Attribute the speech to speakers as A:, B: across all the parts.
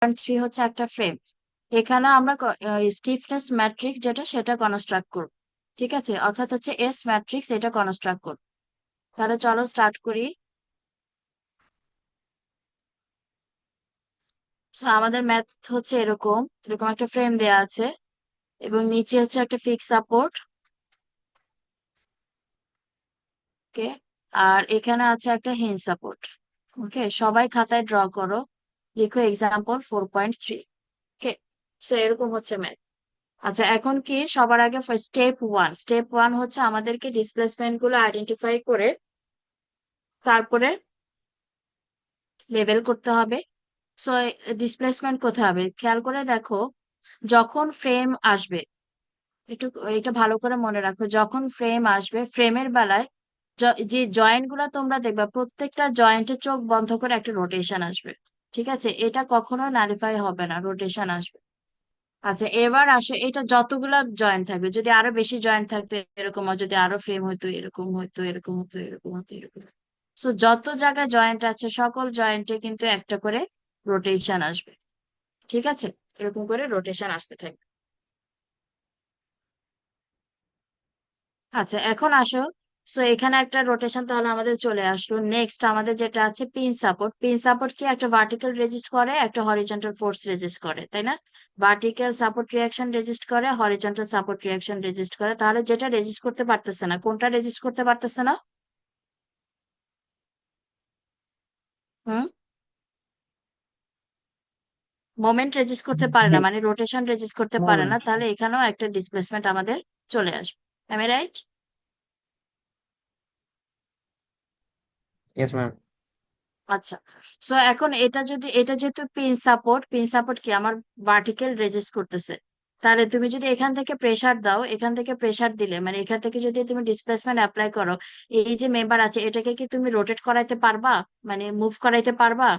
A: 4.3 হচ্ছে একটা ফ্রেম। এখানে আমরা স্টিফনেস ম্যাট্রিক্স যেটা সেটা কনস্ট্রাক্ট করব। ঠিক আছে, অর্থাৎ হচ্ছে এস ম্যাট্রিক্স এটা কনস্ট্রাক্ট করব। তাহলে চলো স্টার্ট করি। সো আমাদের ম্যাথ হচ্ছে এরকম এরকম একটা ফ্রেম দেয়া আছে এবং নিচে হচ্ছে একটা ফিক্স সাপোর্ট। ওকে, আর এখানে আছে একটা হিঞ্জ সাপোর্ট। ওকে, সবাই খাতায় ড্র করো, লিখো এক্সাম্পল 4.3। ওকে, সো এরকম হচ্ছে ম্যাথ। আচ্ছা, এখন কি সবার আগে স্টেপ ওয়ান হচ্ছে আমাদেরকে ডিসপ্লেসমেন্ট গুলো আইডেন্টিফাই করে তারপরে লেবেল করতে হবে। সো ডিসপ্লেসমেন্ট কোথায় হবে খেয়াল করে দেখো। যখন ফ্রেম আসবে, একটু এটা ভালো করে মনে রাখো, যখন ফ্রেম আসবে ফ্রেমের বেলায় যে জয়েন্ট গুলা তোমরা দেখবা প্রত্যেকটা জয়েন্টে চোখ বন্ধ করে একটা রোটেশন আসবে। ঠিক আছে, এটা কখনো নালিফাই হবে না, রোটেশন আসবে। আচ্ছা, এবার আসো, এটা যতগুলা জয়েন্ট থাকবে, যদি আরো বেশি জয়েন্ট থাকতো এরকম, আর যদি আরো ফ্রেম হইতো এরকম হইতো, এরকম হতো, এরকম হতো, এরকম। সো যত জায়গায় জয়েন্ট আছে সকল জয়েন্টে কিন্তু একটা করে রোটেশন আসবে। ঠিক আছে, এরকম করে রোটেশন আসতে থাকবে। আচ্ছা, এখন আসো। সো এখানে একটা রোটেশন তাহলে আমাদের চলে আসলো। নেক্সট আমাদের যেটা আছে পিন সাপোর্ট। পিন সাপোর্ট কি একটা ভার্টিক্যাল রেজিস্ট করে, একটা হরিজন্টাল ফোর্স রেজিস্ট করে, তাই না? ভার্টিক্যাল সাপোর্ট রিয়াকশন রেজিস্ট করে, হরিজন্টাল সাপোর্ট রিয়াকশন রেজিস্ট করে। তাহলে যেটা রেজিস্ট করতে পারতেছে না, কোনটা রেজিস্ট করতে পারতেছে না? হুম, মোমেন্ট রেজিস্ট করতে পারে
B: জি।
A: না, মানে রোটেশন রেজিস্ট করতে পারে না,
B: মোমেন্ট।
A: তাহলে এখানেও একটা ডিসপ্লেসমেন্ট আমাদের চলে আসবে। Am right?
B: Yes ma'am.
A: আচ্ছা, সো এখন এটা যেহেতু পিন সাপোর্ট কি আমার ভার্টিক্যাল রেজিস্ট করতেছে, তাহলে তুমি যদি এখান থেকে প্রেসার দাও, এখান থেকে প্রেসার দিলে মানে এখান থেকে যদি তুমি ডিসপ্লেসমেন্ট অ্যাপ্লাই করো, এই যে মেম্বার আছে এটাকে কি তুমি রোটেট করাইতে পারবা, মানে মুভ করাইতে পারবা?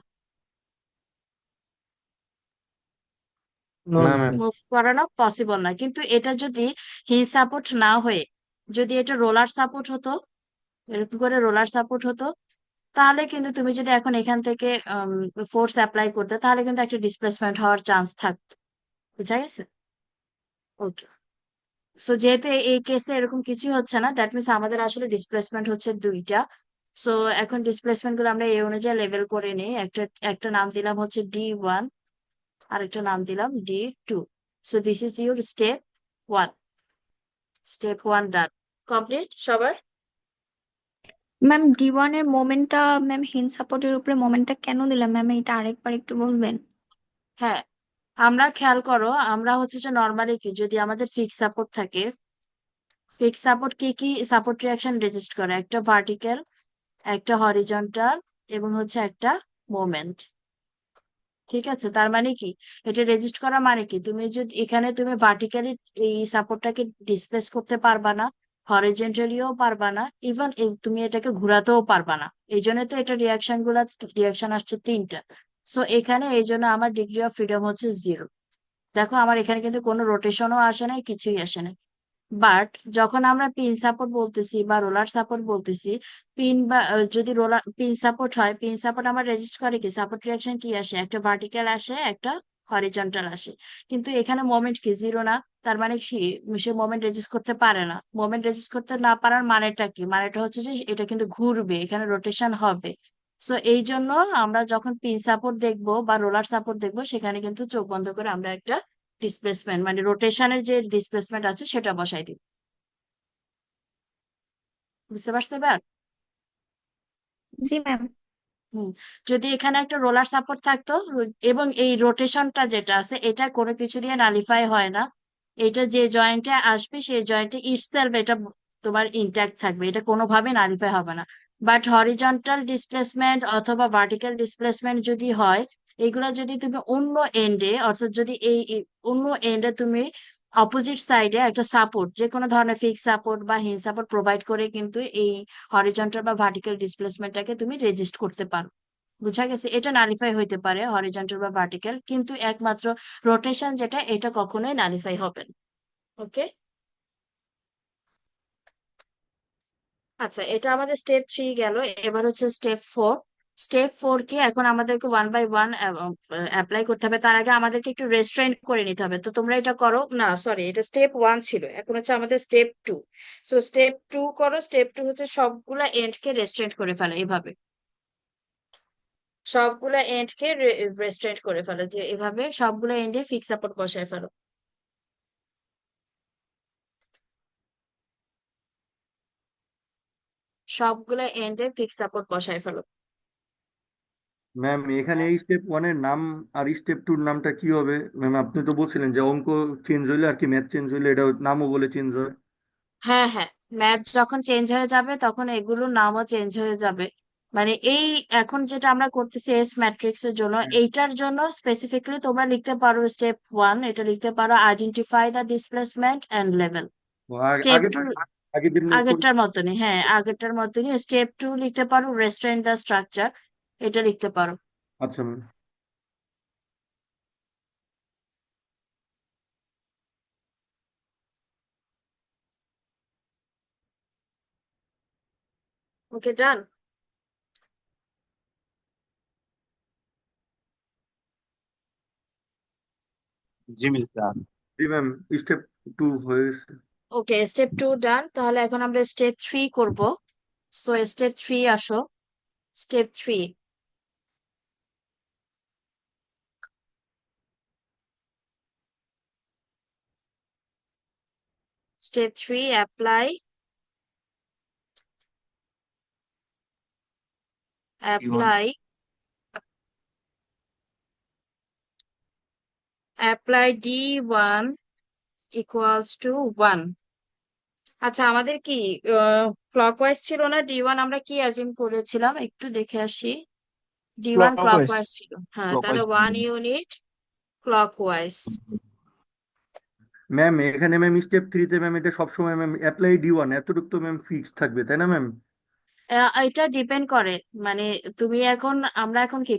B: নো না ম্যাম।
A: মুভ করানো পসিবল না। কিন্তু এটা যদি হিল সাপোর্ট না হয়ে যদি এটা রোলার সাপোর্ট হতো, এরকম করে রোলার সাপোর্ট হতো, তাহলে কিন্তু তুমি যদি এখন এখান থেকে ফোর্স অ্যাপ্লাই করতে, তাহলে কিন্তু একটা ডিসপ্লেসমেন্ট হওয়ার চান্স থাকতো। বুঝা গেছে? ওকে, সো যেহেতু এই কেসে এরকম কিছু হচ্ছে না, দ্যাট মিনস আমাদের আসলে ডিসপ্লেসমেন্ট হচ্ছে দুইটা। সো এখন ডিসপ্লেসমেন্ট গুলো আমরা এই অনুযায়ী লেভেল করে নিই। একটা একটা নাম দিলাম হচ্ছে D1, আর একটা নাম দিলাম D2। So this is your one step one done, complete সবার?
C: ম্যাম D1 এর মোমেন্টটা, ম্যাম হিন সাপোর্টের উপরে মোমেন্টটা কেন দিলাম ম্যাম, এটা আরেকবার একটু বলবেন?
A: হ্যাঁ, আমরা খেয়াল করো, আমরা হচ্ছে যে নর্মালি কি যদি আমাদের ফিক্স সাপোর্ট থাকে, ফিক্স সাপোর্ট কি কি সাপোর্ট রিয়াকশন রেজিস্ট করে, একটা ভার্টিক্যাল, একটা হরিজন্টাল, এবং হচ্ছে একটা মোমেন্ট। ঠিক আছে, তার মানে কি এটা রেজিস্ট করা মানে কি, তুমি যদি এখানে তুমি ভার্টিক্যালি এই সাপোর্টটাকে ডিসপ্লেস করতে পারবা না, হরিজন্টালিও পারবা না, ইভেন তুমি এটাকে ঘোরাতেও পারবা না। এই জন্য তো এটা রিয়াকশন আসছে তিনটা। সো এখানে এই জন্য আমার ডিগ্রি অফ ফ্রিডম হচ্ছে 0। দেখো আমার এখানে কিন্তু কোনো রোটেশনও আসে নাই, কিছুই আসে নাই। বাট যখন আমরা পিন সাপোর্ট বলতেছি বা রোলার সাপোর্ট বলতেছি, পিন বা যদি রোলার পিন সাপোর্ট হয়, পিন সাপোর্ট আমার রেজিস্ট করে কি সাপোর্ট রিয়াকশন কি আসে, একটা ভার্টিক্যাল আসে, একটা হরিজন্টাল আসে। কিন্তু এখানে মোমেন্ট কি 0 না, তার মানে কি সে মোমেন্ট রেজিস্ট করতে পারে না। মোমেন্ট রেজিস্ট করতে না পারার মানেটা কি, মানেটা হচ্ছে যে এটা কিন্তু ঘুরবে, এখানে রোটেশন হবে। সো এই জন্য আমরা যখন পিন সাপোর্ট দেখবো বা রোলার সাপোর্ট দেখবো, সেখানে কিন্তু চোখ বন্ধ করে আমরা একটা ডিসপ্লেসমেন্ট মানে রোটেশনের যে ডিসপ্লেসমেন্ট আছে সেটা বসাই দিব। বুঝতে পারছো এবার?
C: জি ম্যাম।
A: হুম, যদি এখানে একটা রোলার সাপোর্ট থাকতো এবং এই রোটেশনটা যেটা আছে এটা কোনো কিছু দিয়ে নালিফাই হয় না, এটা যে জয়েন্টে আসবে সেই জয়েন্টে ইটসেলফ এটা তোমার ইনট্যাক্ট থাকবে, এটা কোনোভাবে নালিফাই হবে না। বাট হরিজন্টাল ডিসপ্লেসমেন্ট অথবা ভার্টিক্যাল ডিসপ্লেসমেন্ট যদি হয়, এগুলা যদি তুমি অন্য এন্ডে, অর্থাৎ যদি অন্য এন্ডে তুমি অপোজিট সাইডে একটা সাপোর্ট, যে কোনো ধরনের ফিক্স সাপোর্ট বা হিল সাপোর্ট প্রোভাইড করে কিন্তু এই হরিজন্টাল বা ভার্টিক্যাল ডিসপ্লেসমেন্টটাকে তুমি রেজিস্ট করতে পারো। বুঝা গেছে? এটা নালিফাই হইতে পারে হরিজন্টাল বা ভার্টিক্যাল, কিন্তু একমাত্র রোটেশন যেটা এটা কখনোই নালিফাই হবে না। ওকে, আচ্ছা, এটা আমাদের স্টেপ 3 গেল। এবার হচ্ছে স্টেপ 4। স্টেপ 4 কে এখন আমাদেরকে 1 বাই 1 অ্যাপ্লাই করতে হবে। তার আগে আমাদেরকে একটু রেস্ট্রেন্ট করে নিতে হবে। তো তোমরা এটা করো না, সরি, এটা স্টেপ 1 ছিল, এখন হচ্ছে আমাদের স্টেপ 2। সো স্টেপ 2 করো। স্টেপ 2 হচ্ছে সবগুলা এন্ড কে রেস্ট্রেন্ট করে ফেলো এভাবে। সবগুলা এন্ড কে রেস্ট্রেন্ট করে ফেলো, যে এভাবে সবগুলা এন্ডে ফিক্স সাপোর্ট বসায় ফেলো। সবগুলা এন্ডে ফিক্স সাপোর্ট বসায় ফেলো।
B: ম্যাম এখানে এই স্টেপ ওয়ানের নাম আর স্টেপ টুর নামটা কি হবে? ম্যাম আপনি তো বলছিলেন যে অঙ্ক চেঞ্জ হইলে আর কি, ম্যাথ চেঞ্জ হইলে এটা নামও বলে চেঞ্জ হয়।
A: হ্যাঁ, হ্যাঁ, ম্যাথ যখন চেঞ্জ হয়ে যাবে তখন এগুলোর নামও চেঞ্জ হয়ে যাবে। মানে এই এখন যেটা আমরা করতেছি এস ম্যাট্রিক্স এর জন্য,
B: হ্যাঁ।
A: এইটার জন্য স্পেসিফিকলি তোমরা লিখতে পারো স্টেপ 1, এটা লিখতে পারো identify the displacement and level.
B: ও,
A: স্টেপ
B: আগে
A: 2
B: আগে দিন
A: আগেরটার মতনই, হ্যাঁ আগেরটার মতনই। স্টেপ 2 লিখতে পারো রেস্ট্রেন্ট দ্য স্ট্রাকচার, এটা লিখতে পারো।
B: আচ্ছা ম্যাম।
A: ওকে, ডান।
D: জি মিস স্যার।
B: জি ম্যাম, স্টেপ টু হয়ে গেছে।
A: ওকে, স্টেপ 2 ডান। তাহলে এখন আমরা স্টেপ 3 করব। সো স্টেপ 3 আসো। Step 3, step 3 apply apply D1 equals to 1। আচ্ছা, আমাদের কি ক্লকওয়াইজ ছিল না D1? আমরা কি অ্যাজিউম করেছিলাম একটু দেখে আসি। D1
D: clockwise.
A: ক্লকওয়াইজ ছিল, হ্যাঁ, তাহলে
D: ক্লকওয়াইজ।
A: 1 unit clockwise.
B: ম্যাম এখানে ম্যাম স্টেপ থ্রিতে ম্যাম এটা সবসময় ম্যাম অ্যাপ্লাই ডি ওয়ান এতটুকু তো ম্যাম ফিক্সড থাকবে তাই না ম্যাম?
A: এটা ডিপেন্ড করে, মানে তুমি এখন, আমরা এখন কি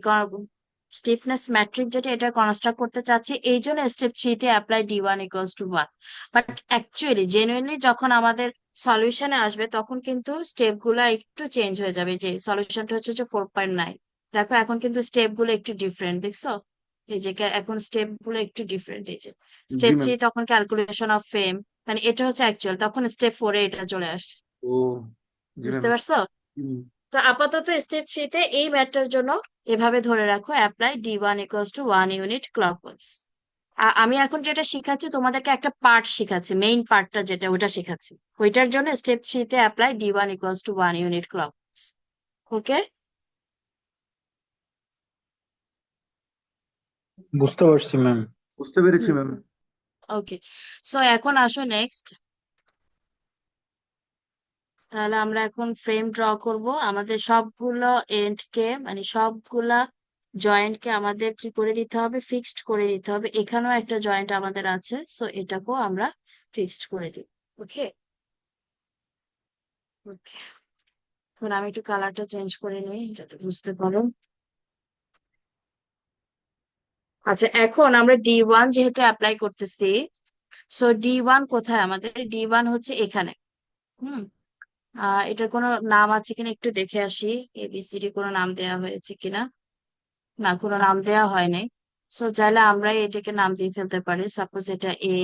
A: স্টিফনেস ম্যাট্রিক যেটা এটা কনস্ট্রাক্ট করতে চাচ্ছি, এই জন্য স্টেপ 3 তে apply D1 = 1। But actually genuinely যখন আমাদের সলিউশনে আসবে তখন কিন্তু স্টেপ গুলা একটু চেঞ্জ হয়ে যাবে। যে সলিউশনটা হচ্ছে যে 4.9, দেখো এখন কিন্তু স্টেপ গুলো একটু ডিফারেন্ট, দেখছো? এই যে এখন স্টেপ গুলো একটু ডিফারেন্ট। এই যে
B: জি
A: স্টেপ 3
B: ম্যাম।
A: তখন ক্যালকুলেশন অফ ফেম, মানে এটা হচ্ছে অ্যাকচুয়াল, তখন স্টেপ 4-এ এটা চলে আসছে।
B: ও, জি ম্যাম।
A: বুঝতে পারছো? তো আপাতত স্টেপ 3-তে এই ম্যাথটার জন্য এভাবে ধরে রাখো অ্যাপ্লাই D1 = 1 ইউনিট ক্লকওয়াইজ। আমি এখন যেটা শিখাচ্ছি তোমাদেরকে একটা পার্ট শিখাচ্ছি, মেইন পার্টটা যেটা ওটা শেখাচ্ছি। ওইটার জন্য স্টেপ 3-তে apply D1 = 1 unit clockwise. Okay,
D: বুঝতে পারছি ম্যাম।
B: বুঝতে পেরেছি ম্যাম।
A: ওকে। সো এখন আসো নেক্সট। তাহলে আমরা এখন ফ্রেম ড্র করব। আমাদের সবগুলো এন্ড কে, মানে সবগুলা জয়েন্ট কে আমাদের কি করে দিতে হবে, ফিক্সড করে দিতে হবে। এখানেও একটা জয়েন্ট আমাদের আছে, সো এটাকেও আমরা ফিক্সড করে দিই। ওকে, ওকে। এখন আমি একটু কালারটা চেঞ্জ করে নিই যাতে বুঝতে পারো। আচ্ছা, এখন আমরা D1 যেহেতু অ্যাপ্লাই করতেছি, সো D1 কোথায়? আমাদের D1 হচ্ছে এখানে। হুম। এটার কোনো নাম আছে কিনা একটু দেখে আসি, ABCD কোনো নাম দেওয়া হয়েছে কিনা। না, কোনো নাম দেওয়া হয়নি। সো চাইলে আমরা এটাকে নাম দিয়ে ফেলতে পারি। সাপোজ এটা A,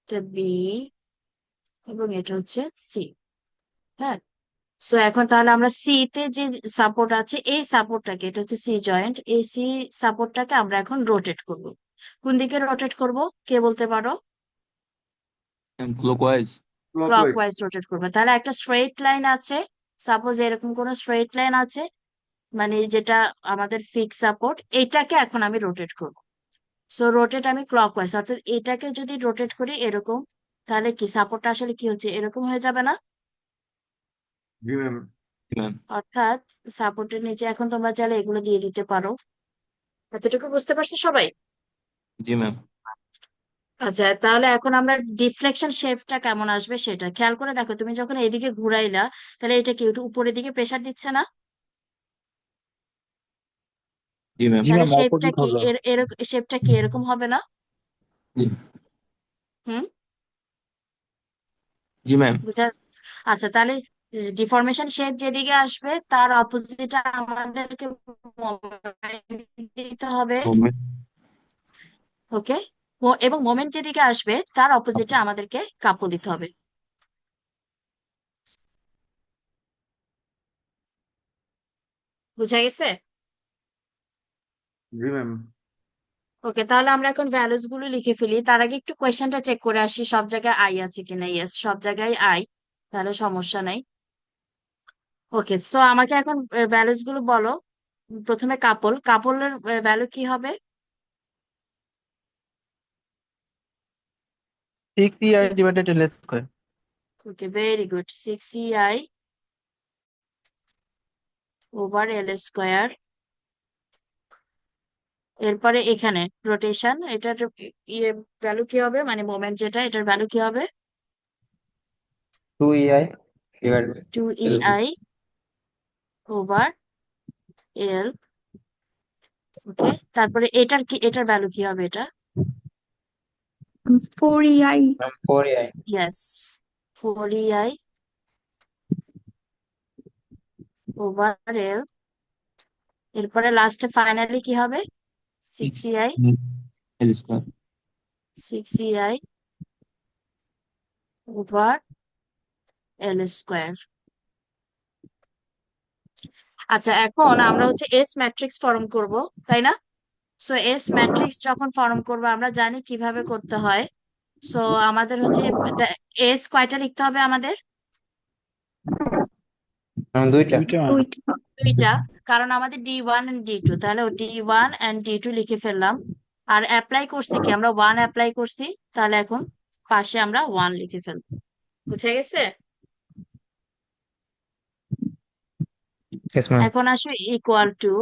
A: এটা B, এবং এটা হচ্ছে C। হ্যাঁ। সো এখন তাহলে আমরা সি তে যে সাপোর্ট আছে, এই সাপোর্টটাকে, এটা হচ্ছে সি জয়েন্ট, এই সি সাপোর্টটাকে আমরা এখন রোটেট করব। কোন দিকে রোটেট করব, কে বলতে পারো?
D: ক্লকওয়াইজ।
B: ক্লকওয়াইজ।
A: ক্লকওয়াইজ রোটেট করবে। তাহলে একটা স্ট্রেইট লাইন আছে, সাপোজ এরকম কোন স্ট্রেইট লাইন আছে, মানে যেটা আমাদের ফিক্স সাপোর্ট, এটাকে এখন আমি রোটেট করব। সো রোটেট আমি ক্লকওয়াইজ, অর্থাৎ এটাকে যদি রোটেট করি এরকম, তাহলে কি সাপোর্টটা আসলে কি হচ্ছে, এরকম হয়ে যাবে না?
B: জি ম্যাম।
D: ম্যাম।
A: অর্থাৎ সাপোর্টের নিচে এখন তোমরা চাইলে এগুলো দিয়ে দিতে পারো। এতটুকু বুঝতে পারছো সবাই?
D: জি ম্যাম।
A: আচ্ছা, তাহলে এখন আমরা ডিফ্লেকশন শেপটা কেমন আসবে সেটা খেয়াল করে দেখো। তুমি যখন এইদিকে ঘুরাইলা, তাহলে এটা কি একটু উপরের দিকে প্রেসার দিচ্ছে না?
D: জি ম্যাম।
C: জি
A: তাহলে
C: ম্যাম,
A: শেপটা
C: অপোজিট
A: কি
C: হলো।
A: এরকম, শেপটা কি এরকম হবে না?
D: জি।
A: হুম,
D: জি ম্যাম।
A: বুঝা? আচ্ছা, তাহলে ডিফরমেশন শেপ যেদিকে আসবে তার অপোজিটে আমাদেরকে মোমেন্ট দিতে হবে।
D: moment,
A: ওকে, এবং মোমেন্ট যেদিকে আসবে তার অপোজিটে আমাদেরকে কাপল দিতে হবে। বুঝা গেছে?
B: জি ম্যাম।
A: ওকে, তাহলে আমরা এখন ভ্যালুস গুলো লিখে ফেলি। তার আগে একটু কোয়েশ্চেনটা চেক করে আসি সব জায়গায় আই আছে কিনা। ইয়েস, সব জায়গায় আই, তাহলে সমস্যা নাই। ওকে, সো আমাকে এখন ভ্যালুস গুলো বলো। প্রথমে কাপলের ভ্যালু কি হবে?
E: 6EI
A: six.
E: divided L square.
A: ওকে, very good. 6EI over L square. এরপরে এখানে রোটেশন, এটার ইয়ে ভ্যালু কি হবে, মানে মোমেন্ট যেটা, এটার ভ্যালু কি হবে?
F: 2EI divided by
A: 2EI over L. Okay, তারপরে এটার ভ্যালু কি হবে? এটা
C: 4EI
F: 4EI
A: yes, 4EI over এল। এরপরে লাস্টে ফাইনালি কি হবে? 6EI
D: 6 L square.
A: 6EI over L square. আচ্ছা, এখন আমরা হচ্ছে এস ম্যাট্রিক্স ফর্ম করব, তাই না? সো এস ম্যাট্রিক্স যখন ফর্ম করব আমরা জানি কিভাবে করতে হয়। সো আমাদের হচ্ছে এস কয়টা লিখতে হবে আমাদের?
F: দুইটা।
C: দুইটা।
A: দুইটা, কারণ আমাদের D1 এন্ড D2, তাহলে D1 এন্ড D2 লিখে ফেললাম। আর অ্যাপ্লাই করছি কি, আমরা 1 অ্যাপ্লাই করছি, তাহলে এখন পাশে আমরা 1 লিখে ফেলবো। বুঝে গেছে?
F: Yes ma'am.
A: এখন আসো ইকুয়াল টু।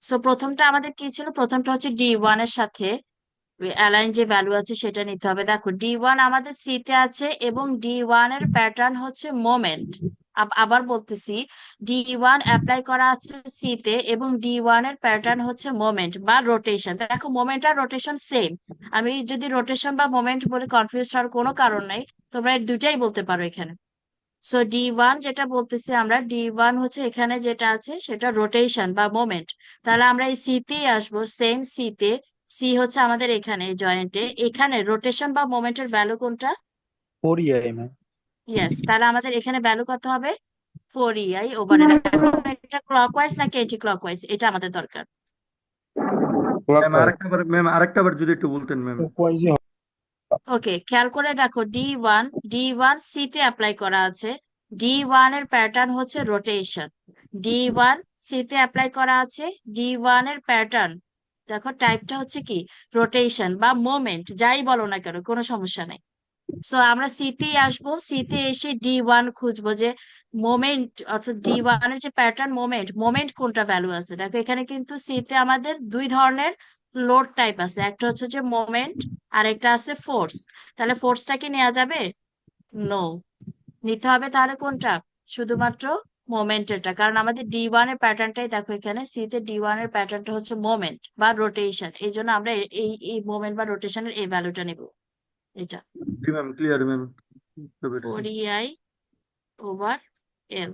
A: সো প্রথমটা আমাদের কি ছিল? প্রথমটা হচ্ছে D1 এর সাথে অ্যালাইন যে ভ্যালু আছে সেটা নিতে হবে। দেখো D1 আমাদের সি তে আছে এবং D1 এর প্যাটার্ন হচ্ছে মোমেন্ট। আবার বলতেছি, D1 অ্যাপ্লাই করা আছে সি তে এবং D1 এর প্যাটার্ন হচ্ছে মোমেন্ট বা রোটেশন। দেখো মোমেন্ট আর রোটেশন সেম। আমি যদি রোটেশন বা মোমেন্ট বলে কনফিউজ হওয়ার কোনো কারণ নাই, তোমরা এর দুটাই বলতে পারো এখানে। সো D1 যেটা বলতেছি আমরা, D1 হচ্ছে এখানে যেটা আছে সেটা রোটেশন বা মোমেন্ট। তাহলে আমরা এই সি তেই আসবো, সেম সি তে। সি হচ্ছে আমাদের এখানে জয়েন্টে, এখানে রোটেশন বা মোমেন্টের ভ্যালু কোনটা?
E: 4EI ma'am.
A: ইয়েস, তাহলে আমাদের এখানে ভ্যালু কত হবে? 4EI ওভার এল। এখন এটা ক্লকওয়াইজ নাকি এন্টি ক্লকওয়াইজ, এটা আমাদের দরকার।
F: Clockwise.
B: ম্যাম আরেকটা বার যদি একটু বলতেন ম্যাম।
A: ওকে, খেয়াল করে দেখো, D1 সি তে অ্যাপ্লাই করা আছে। D1 এর প্যাটার্ন হচ্ছে রোটেশন। D1 সি তে অ্যাপ্লাই করা আছে। D1 এর প্যাটার্ন, দেখো টাইপটা হচ্ছে কি, রোটেশন বা মোমেন্ট, যাই বলো না কেন, কোনো সমস্যা নাই। সো আমরা সি তেই আসবো, সি তে এসে D1 খুঁজবো যে মোমেন্ট, অর্থাৎ D1 এর যে প্যাটার্ন মোমেন্ট কোনটা ভ্যালু আছে। দেখো এখানে কিন্তু সি তে আমাদের দুই ধরনের লোড টাইপ আছে, একটা হচ্ছে যে মোমেন্ট আর একটা আছে ফোর্স। তাহলে ফোর্সটা কি নেওয়া যাবে? নো, নিতে হবে তাহলে কোনটা? শুধুমাত্র মোমেন্টেরটা, কারণ আমাদের D1 এর প্যাটার্নটাই দেখো এখানে সি তে D1 এর প্যাটার্নটা হচ্ছে মোমেন্ট বা রোটেশন, এই জন্য আমরা এই এই মোমেন্ট বা রোটেশনের এই ভ্যালুটা নেব। এটা
B: জি ম্যাম, ক্লিয়ার ম্যাম, বুঝতে পেরেছি।
A: 4EI over L.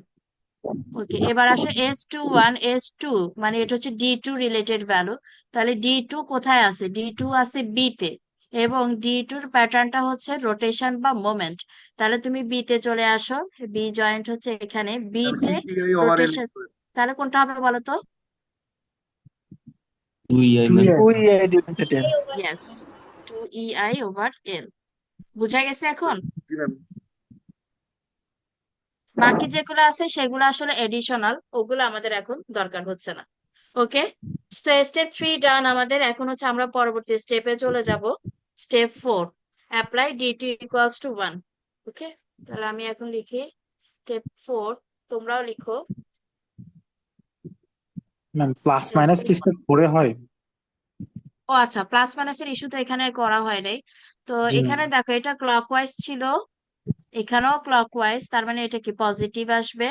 A: ওকে, এবার আসো S21 S2, মানে এটা হচ্ছে D2 রিলেটেড ভ্যালু। তাহলে D2 কোথায় আছে? D2 আছে বি তে, এবং D2 এর প্যাটার্নটা হচ্ছে রোটেশন বা মোমেন্ট। তাহলে তুমি বি তে চলে আসো, বি জয়েন্ট হচ্ছে এখানে, বি তে
B: 6EI ওভার এল।
A: রোটেশন। তাহলে কোনটা হবে বলো তো?
D: 2EI ma'am.
E: 2EI divided L.
A: Yes, 2EI over L. বুঝা গেছে এখন?
B: জি ম্যাম।
A: বাকি যেগুলো আছে সেগুলো আসলে এডিশনাল, ওগুলো আমাদের এখন দরকার হচ্ছে না। ওকে, তো স্টেপ 3 ডান আমাদের। এখন হচ্ছে আমরা পরবর্তী স্টেপে চলে যাব, step 4, apply D2 equals to 1। ওকে, তাহলে আমি এখন লিখি স্টেপ 4, তোমরাও লিখো।
E: ম্যাম প্লাস মাইনাস কি স্টেপ 4 এ হয়?
A: ও আচ্ছা, প্লাস মাইনাসের ইস্যু তো এখানে করা হয় নাই। তো
E: জি
A: এখানে
E: ম্যাম।
A: দেখো এটা ক্লকওয়াইজ ছিল, এখানেও ক্লকওয়াইজ, তার মানে এটা কি পজিটিভ আসবে।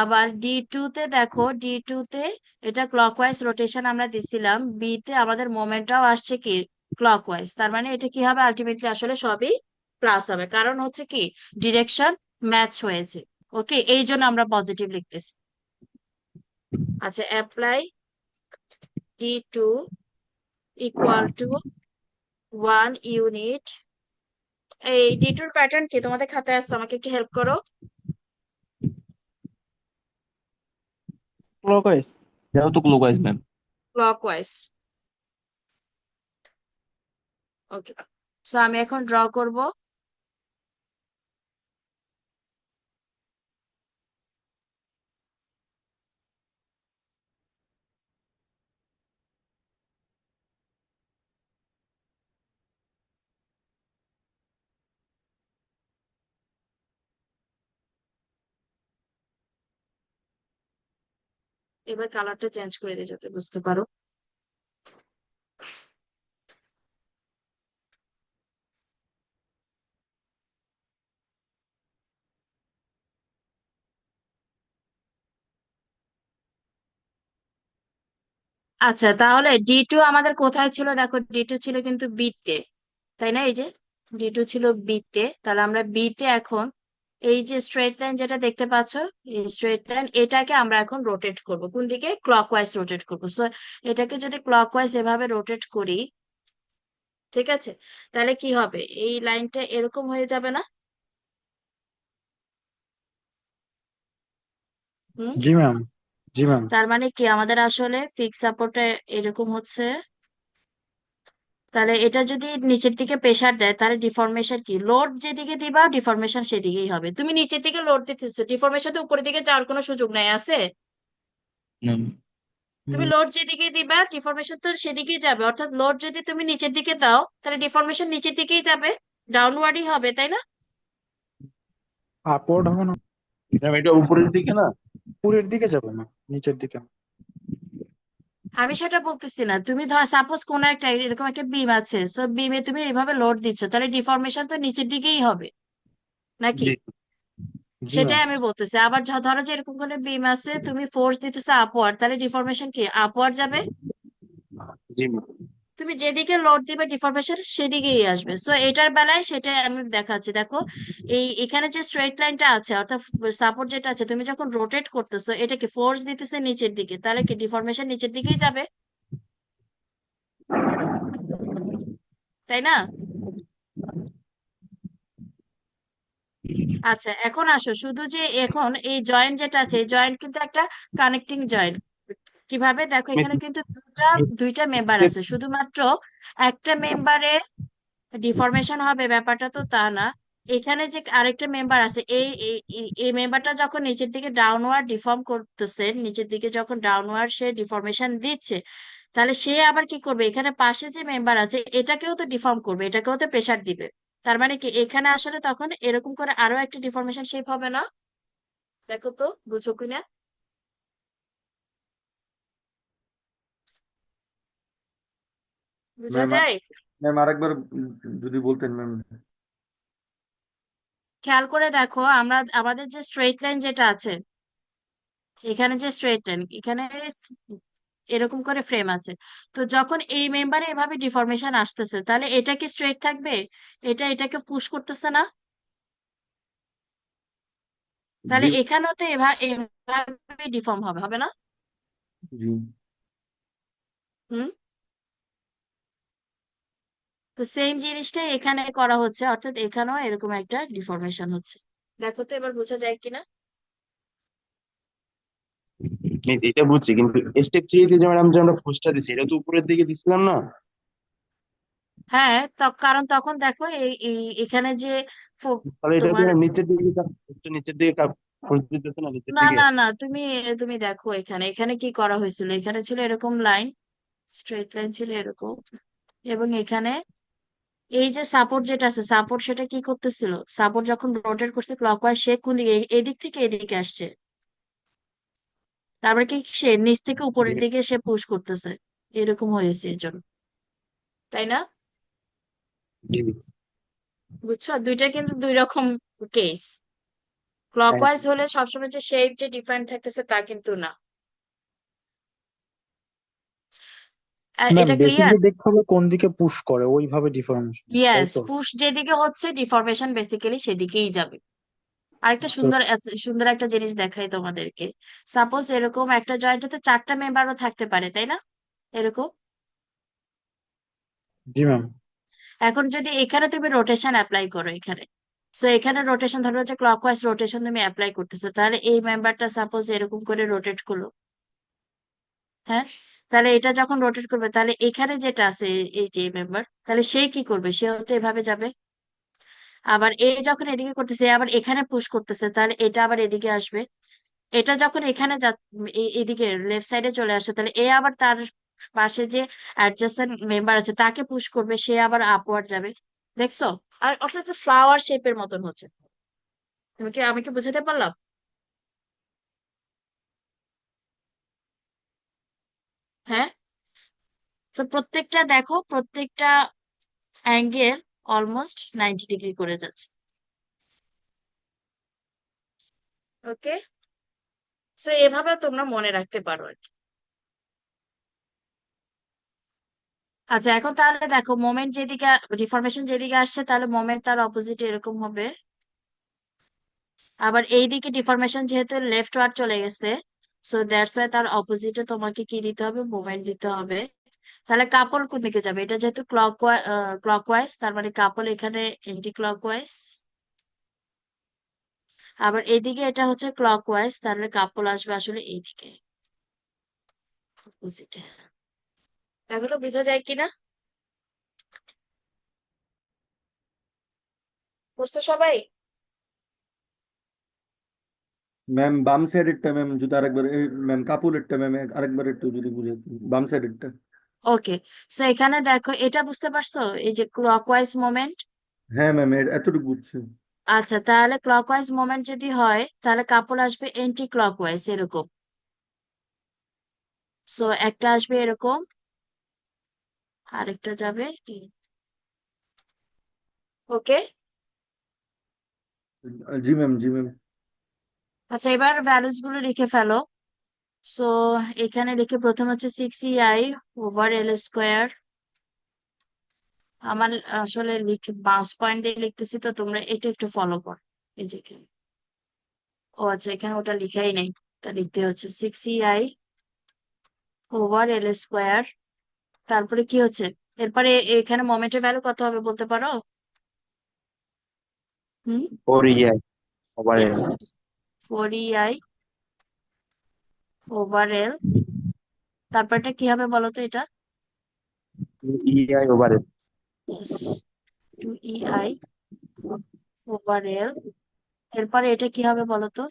A: আবার D2 তে দেখো, D2 তে এটা ক্লকওয়াইজ রোটেশন আমরা দিছিলাম, বি তে আমাদের মোমেন্টটাও আসছে কি ক্লকওয়াইজ, তার মানে এটা কি হবে আলটিমেটলি আসলে সবই প্লাস হবে, কারণ হচ্ছে কি ডিরেকশন ম্যাচ হয়েছে। ওকে, এই জন্য আমরা পজিটিভ লিখতেছি। আচ্ছা, apply D2 equal to 1 unit. এই D2 প্যাটার্ন কি তোমাদের খাতায় আছে? আমাকে একটু হেল্প করো।
E: ক্লকওয়াইজ।
D: যাও তো ক্লোকওয়াইজ ম্যাম।
A: ক্লকওয়াইজ। ওকে, সো আমি এখন ড্র করব। এবার কালারটা চেঞ্জ করে দিই যাতে বুঝতে পারো। আচ্ছা, তাহলে D2 আমাদের কোথায় ছিল? দেখো, D2 ছিল কিন্তু বিতে, তাই না? এই যে D2 ছিল বিতে, তাহলে আমরা বিতে এখন এই যে স্ট্রেট লাইন যেটা দেখতে পাচ্ছ, এই স্ট্রেট লাইন এটাকে আমরা এখন রোটেট করব। কোন দিকে? ক্লকওয়াইজ রোটেট করব। সো এটাকে যদি ক্লকওয়াইজ এভাবে রোটেট করি, ঠিক আছে, তাহলে কি হবে? এই লাইনটা এরকম হয়ে যাবে না? হুম,
E: জি ম্যাম। জি ম্যাম।
A: তার মানে কি আমাদের আসলে ফিক্স সাপোর্টে এরকম হচ্ছে। তাহলে এটা যদি নিচের দিকে প্রেসার দেয়, তাহলে ডিফরমেশন কি? লোড যেদিকে দিবা ডিফরমেশন সেদিকেই হবে। তুমি নিচের দিকে লোড দিতেছো, ডিফরমেশন তো উপরের দিকে যাওয়ার কোনো সুযোগ নাই, আছে?
D: না
A: তুমি লোড যেদিকে দিবা ডিফরমেশন তো সেদিকেই যাবে। অর্থাৎ লোড যদি তুমি নিচের দিকে দাও, তাহলে ডিফরমেশন নিচের দিকেই যাবে, ডাউনওয়ার্ডই হবে, তাই না?
E: আপওয়ার্ড হবে না,
G: ম্যাম এটা উপরের দিকে না?
E: উপরের দিকে যাবে না, নিচের দিকে।
A: আমি সেটা বলতেছি না। তুমি ধর সাপোজ কোন একটা এরকম একটা বিম আছে, সো বিমে তুমি এইভাবে লোড দিচ্ছ, তাহলে ডিফরমেশন তো নিচের দিকেই হবে, নাকি?
E: জি। জি
A: সেটাই
E: ম্যাম।
A: আমি বলতেছি। আবার ধরো যে এরকম করে বিম আছে, তুমি ফোর্স দিতেছো আপওয়ার্ড, তাহলে ডিফরমেশন কি? আপওয়ার্ড যাবে।
G: জি ম্যাম।
A: তুমি যেদিকে লোড দিবে ডিফরমেশন সেদিকেই আসবে। সো এটার বেলায় সেটাই আমি দেখাচ্ছি। দেখো, এই এখানে যে স্ট্রেট লাইনটা আছে, অর্থাৎ সাপোর্ট যেটা আছে, তুমি যখন রোটেট করতেছো এটা কি ফোর্স দিতেছে নিচের দিকে, তাহলে কি ডিফরমেশন নিচের দিকেই যাবে, তাই না? আচ্ছা, এখন আসো শুধু যে এখন এই জয়েন্ট যেটা আছে, এই জয়েন্ট কিন্তু একটা কানেক্টিং জয়েন্ট। কিভাবে? দেখো, এখানে কিন্তু দুটা দুইটা মেম্বার আছে, শুধুমাত্র একটা মেম্বারে ডিফরমেশন হবে ব্যাপারটা তো তা না। এখানে যে আরেকটা মেম্বার আছে, এই মেম্বারটা যখন নিচের দিকে ডাউনওয়ার্ড ডিফর্ম করতেছে, নিচের দিকে যখন ডাউনওয়ার্ড সে ডিফরমেশন দিচ্ছে, তাহলে সে আবার কি করবে? এখানে পাশে যে মেম্বার আছে এটাকেও তো ডিফর্ম করবে, এটাকেও তো প্রেসার দিবে। তার মানে কি এখানে আসলে তখন এরকম করে আরো একটা ডিফরমেশন শেপ হবে না? দেখো তো, বুঝো কিনা? বুঝা
B: ম্যাম,
A: যায়?
B: ম্যাম আরেকবার যদি বলতেন ম্যাম।
A: খেয়াল করে দেখো, আমরা আমাদের যে স্ট্রেট লাইন যেটা আছে, এখানে যে স্ট্রেট লাইন, এখানে এরকম করে ফ্রেম আছে। তো যখন এই মেম্বারে এভাবে ডিফরমেশন আসতেছে, তাহলে এটা কি স্ট্রেট থাকবে? এটা এটাকে পুশ করতেছে না? তাহলে
G: জি
A: এখানেও তো এভাবে ডিফর্ম হবে, হবে না?
B: জি।
A: হুম, তো সেম জিনিসটাই এখানে করা হচ্ছে, অর্থাৎ এখানেও এরকম একটা ডিফরমেশন হচ্ছে। দেখো তো এবার বোঝা যায় কিনা।
G: এটা বুঝছি, কিন্তু স্টেপ 3 তে যে ম্যাডাম যে আমরা ফোর্সটা দিছি এটা তো উপরের দিকে দিছিলাম না?
A: হ্যাঁ, কারণ তখন দেখো এখানে যে
G: তাহলে এটা তো
A: তোমার,
G: নিচের দিকে নিচের দিকে ফোর্স দিতেছে না নিচের
A: না
G: দিকে?
A: না না, তুমি তুমি দেখো এখানে এখানে কি করা হয়েছিল। এখানে ছিল এরকম লাইন, স্ট্রেট লাইন ছিল এরকম, এবং এখানে এই যে সাপোর্ট যেটা আছে, সাপোর্ট সেটা কি করতেছিল? সাপোর্ট যখন রোটেট করছে ক্লকওয়াইজ, সে কোন দিকে? এদিক থেকে এদিকে আসছে। তারপরে কি সে নিচ থেকে
G: জি
A: উপরের দিকে সে পুশ করতেছে, এরকম হয়েছে এর জন্য, তাই না?
G: জি।
A: বুঝছো, দুইটা কিন্তু দুই রকম কেস।
G: হ্যাঁ,
A: ক্লকওয়াইজ হলে সবসময় যে শেপ যে ডিফারেন্ট থাকতেছে তা কিন্তু না।
E: ম্যাম
A: এটা ক্লিয়ার?
E: বেসিক্যালি দেখতে হবে কোন দিকে পুশ করে, ওইভাবে ডিফরমেশন, তাই
A: ইয়েস,
E: তো?
A: পুশ যেদিকে হচ্ছে ডিফরমেশন বেসিক্যালি সেদিকেই যাবে। আরেকটা সুন্দর একটা জিনিস দেখাই তোমাদেরকে। সাপোজ এরকম একটা জয়েন্টে তো 4টা মেম্বারও থাকতে পারে, তাই না? এরকম।
E: জি ম্যাম।
A: এখন যদি এখানে তুমি রোটেশন অ্যাপ্লাই করো এখানে, সো এখানে রোটেশন ধরো যে ক্লকওয়াইজ রোটেশন তুমি অ্যাপ্লাই করতেছো, তাহলে এই মেম্বারটা সাপোজ এরকম করে রোটেট করলো, হ্যাঁ? তাহলে এটা যখন রোটেট করবে তাহলে এখানে যেটা আছে এই যে মেম্বার, তাহলে সে কি করবে? সে হতে এভাবে যাবে। আবার এ যখন এদিকে করতেছে, এ আবার এখানে পুশ করতেছে, তাহলে এটা আবার এদিকে আসবে। এটা যখন এখানে এদিকে লেফট সাইডে চলে আসে, তাহলে এ আবার তার পাশে যে অ্যাডজাসেন্ট মেম্বার আছে তাকে পুশ করবে, সে আবার আপওয়ার্ড যাবে। দেখছো? আর অর্থাৎ একটা ফ্লাওয়ার শেপের মতন হচ্ছে। আমি কি বুঝাতে পারলাম? হ্যাঁ। তো প্রত্যেকটা দেখো, প্রত্যেকটা অ্যাঙ্গেল অলমোস্ট 90 ডিগ্রি করে যাচ্ছে। ওকে, সো এভাবে তোমরা মনে রাখতে পারো আর কি। আচ্ছা, এখন তাহলে দেখো মোমেন্ট যেদিকে, ডিফরমেশন যেদিকে আসছে, তাহলে মোমেন্ট তার অপোজিট এরকম হবে। আবার এইদিকে ডিফরমেশন যেহেতু লেফট ওয়ার্ড চলে গেছে, সো দ্যাটস ওয়াই তার অপোজিটে তোমাকে কি দিতে হবে? মোমেন্ট দিতে হবে। তাহলে কাপল কোন দিকে যাবে? এটা যেহেতু ক্লকওয়াইজ, তার মানে কাপল এখানে এন্টি ক্লকওয়াইজ। আবার এইদিকে এটা হচ্ছে ক্লকওয়াইজ, তাহলে কাপল আসবে আসলে এইদিকে, অপোজিটে। দেখো তো বোঝা যায় কিনা? বুঝতো সবাই?
B: ম্যাম বাম সাইডেরটা ম্যাম যদি আরেকবার, ম্যাম কাপুরেরটা ম্যাম আরেকবার একটু যদি বুঝাই, বাম সাইডেরটা।
A: ওকে, সো এখানে দেখো, এটা বুঝতে পারছো? এই যে ক্লকওয়াইজ মোমেন্ট।
B: হ্যাঁ ম্যাম, এতটুকু বুঝছি।
A: আচ্ছা, তাহলে ক্লকওয়াইজ মোমেন্ট যদি হয়, তাহলে কাপল আসবে এন্টি ক্লকওয়াইজ এরকম। সো একটা আসবে এরকম, আরেকটা যাবে কি। ওকে।
B: জি ম্যাম, জি ম্যাম।
A: আচ্ছা, এবার ভ্যালুস গুলো লিখে ফেলো। সো এখানে লিখে প্রথম হচ্ছে 6EI/L²। আমার আসলে লিখে মাউস পয়েন্ট দিয়ে লিখতেছি, তো তোমরা এটা একটু ফলো করো। এই যে এখানে। ও আচ্ছা, এখানে ওটা লিখাই নাই, তা লিখতে হচ্ছে 6EI/L²। তারপরে কি হচ্ছে? এরপরে এখানে মোমেন্টের ভ্যালু কত হবে বলতে পারো? হুম।
G: 4EI over L.
A: Yes, 4EI/L। তারপরটা কি হবে বলো তো এটা?
G: 2EI over L.
A: Yes, 2EI/L। এরপরে এটা কি হবে বলো তো?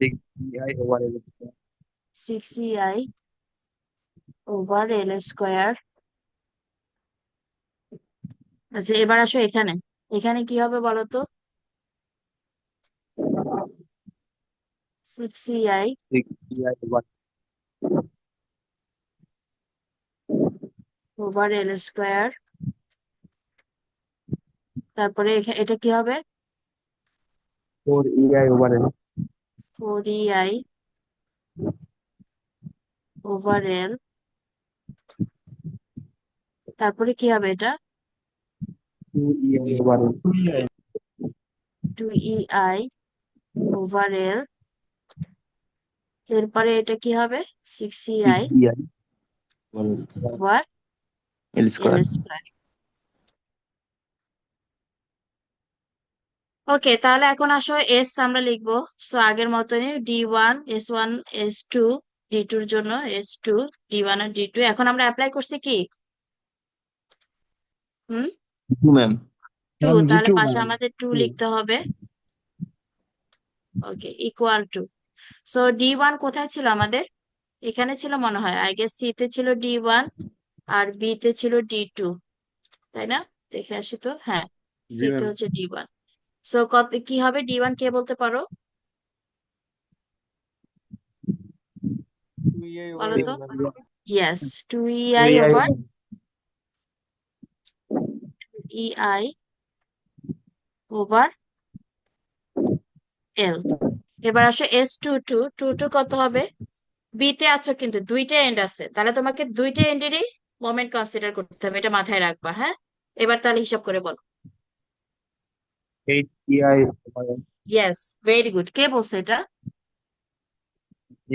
G: 6EI ওভার এল।
A: 6EI/L²। আচ্ছা, এবার আসো এখানে। এখানে কি হবে বলো তো? 6EI/L²।
G: 6EI over.
A: তারপরে এটা কি হবে?
G: 4EI ওভার এল।
A: 4EI/L। তারপরে কি হবে এটা?
G: 2EI ওভার এল।
A: 2EI/L। এরপরে এটা কি হবে? 6EI/L²।
G: 6EI এল স্কোয়ার।
A: ওকে, তাহলে এখন আসো এস আমরা লিখবো। সো আগের মতনই D1 S1 S2, D2 এর জন্য S2, D1 আর D2। এখন আমরা অ্যাপ্লাই করছি কি? হুম,
D: ম্যাম।
A: 2।
E: ম্যাম জি
A: তাহলে
E: টু
A: পাশে
E: ম্যাম।
A: আমাদের 2 লিখতে হবে। ওকে, ইকুয়াল টু। সো D1 কোথায় ছিল আমাদের? এখানে ছিল মনে হয়, আই গেস সি তে ছিল D1 আর বি তে ছিল D2, তাই না? দেখে আসি তো। হ্যাঁ,
B: জি
A: সি তে
B: ম্যাম।
A: হচ্ছে D1। সো কত কি হবে D1 কে বলতে পারো?
B: 2EI ওভার
A: বলো
B: এল।
A: তো। Yes, 2EI
D: 2EI
A: over EI over L. এবার আসো S22 কত হবে? বি তে আছো কিন্তু দুইটা এন্ড আছে, তাহলে তোমাকে দুইটা এন্ডেরই মোমেন্ট কনসিডার করতে হবে, এটা মাথায় রাখবা। হ্যাঁ, এবার তাহলে হিসাব করে বলো।
G: HDI
A: yes, very good. কে বলছে এটা?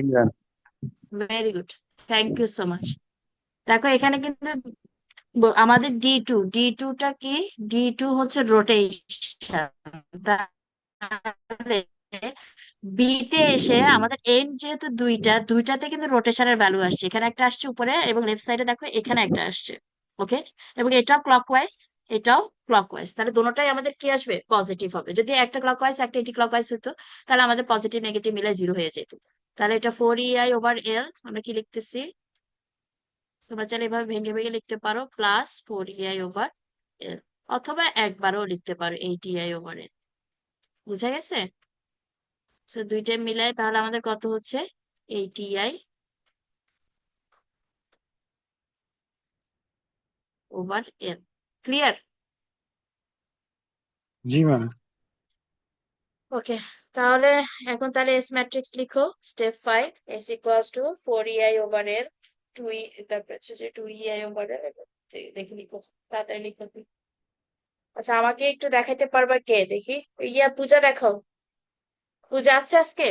G: Imran.
A: Very good, thank you so much. দেখো এখানে কিন্তু আমাদের ডি টুটা কি? ডি টু হচ্ছে রোটেশন। তাহলে বিতে এসে আমাদের এন্ড যেহেতু দুইটাতে কিন্তু রোটেশনের ভ্যালু আসছে। এখানে একটা আসছে উপরে এবং লেফট সাইডে দেখো এখানে একটা আসছে। ওকে, এবং এটাও ক্লকওয়াইজ, এটাও ক্লকওয়াইজ। তাহলে দুটোটাই আমাদের কি আসবে? পজিটিভ হবে। যদি একটা ক্লকওয়াইজ একটা এন্টি ক্লকওয়াইজ হতো তাহলে আমাদের পজিটিভ নেগেটিভ মিলে 0 হয়ে যেত। তাহলে এটা 4EI/L আমরা কি লিখতেছি? তোমরা চাইলে এভাবে ভেঙে ভেঙে লিখতে পারো, +4EI/L, অথবা একবারও লিখতে পারো 8EI/L। বুঝা গেছে? তো দুইটা মিলাই তাহলে আমাদের কত হচ্ছে? 8EI/L। ক্লিয়ার?
E: জি ম্যাম।
A: ওকে, তাহলে এখন তাহলে এস ম্যাট্রিক্স লিখো। স্টেপ 5, S = 4EI/L, 2E, তারপর হচ্ছে যে 2EI/L। দেখি লিখো, তাড়াতাড়ি লিখো। আচ্ছা, আমাকে একটু দেখাইতে পারবা কে? দেখি, পূজা দেখাও। পূজা আছে আজকে?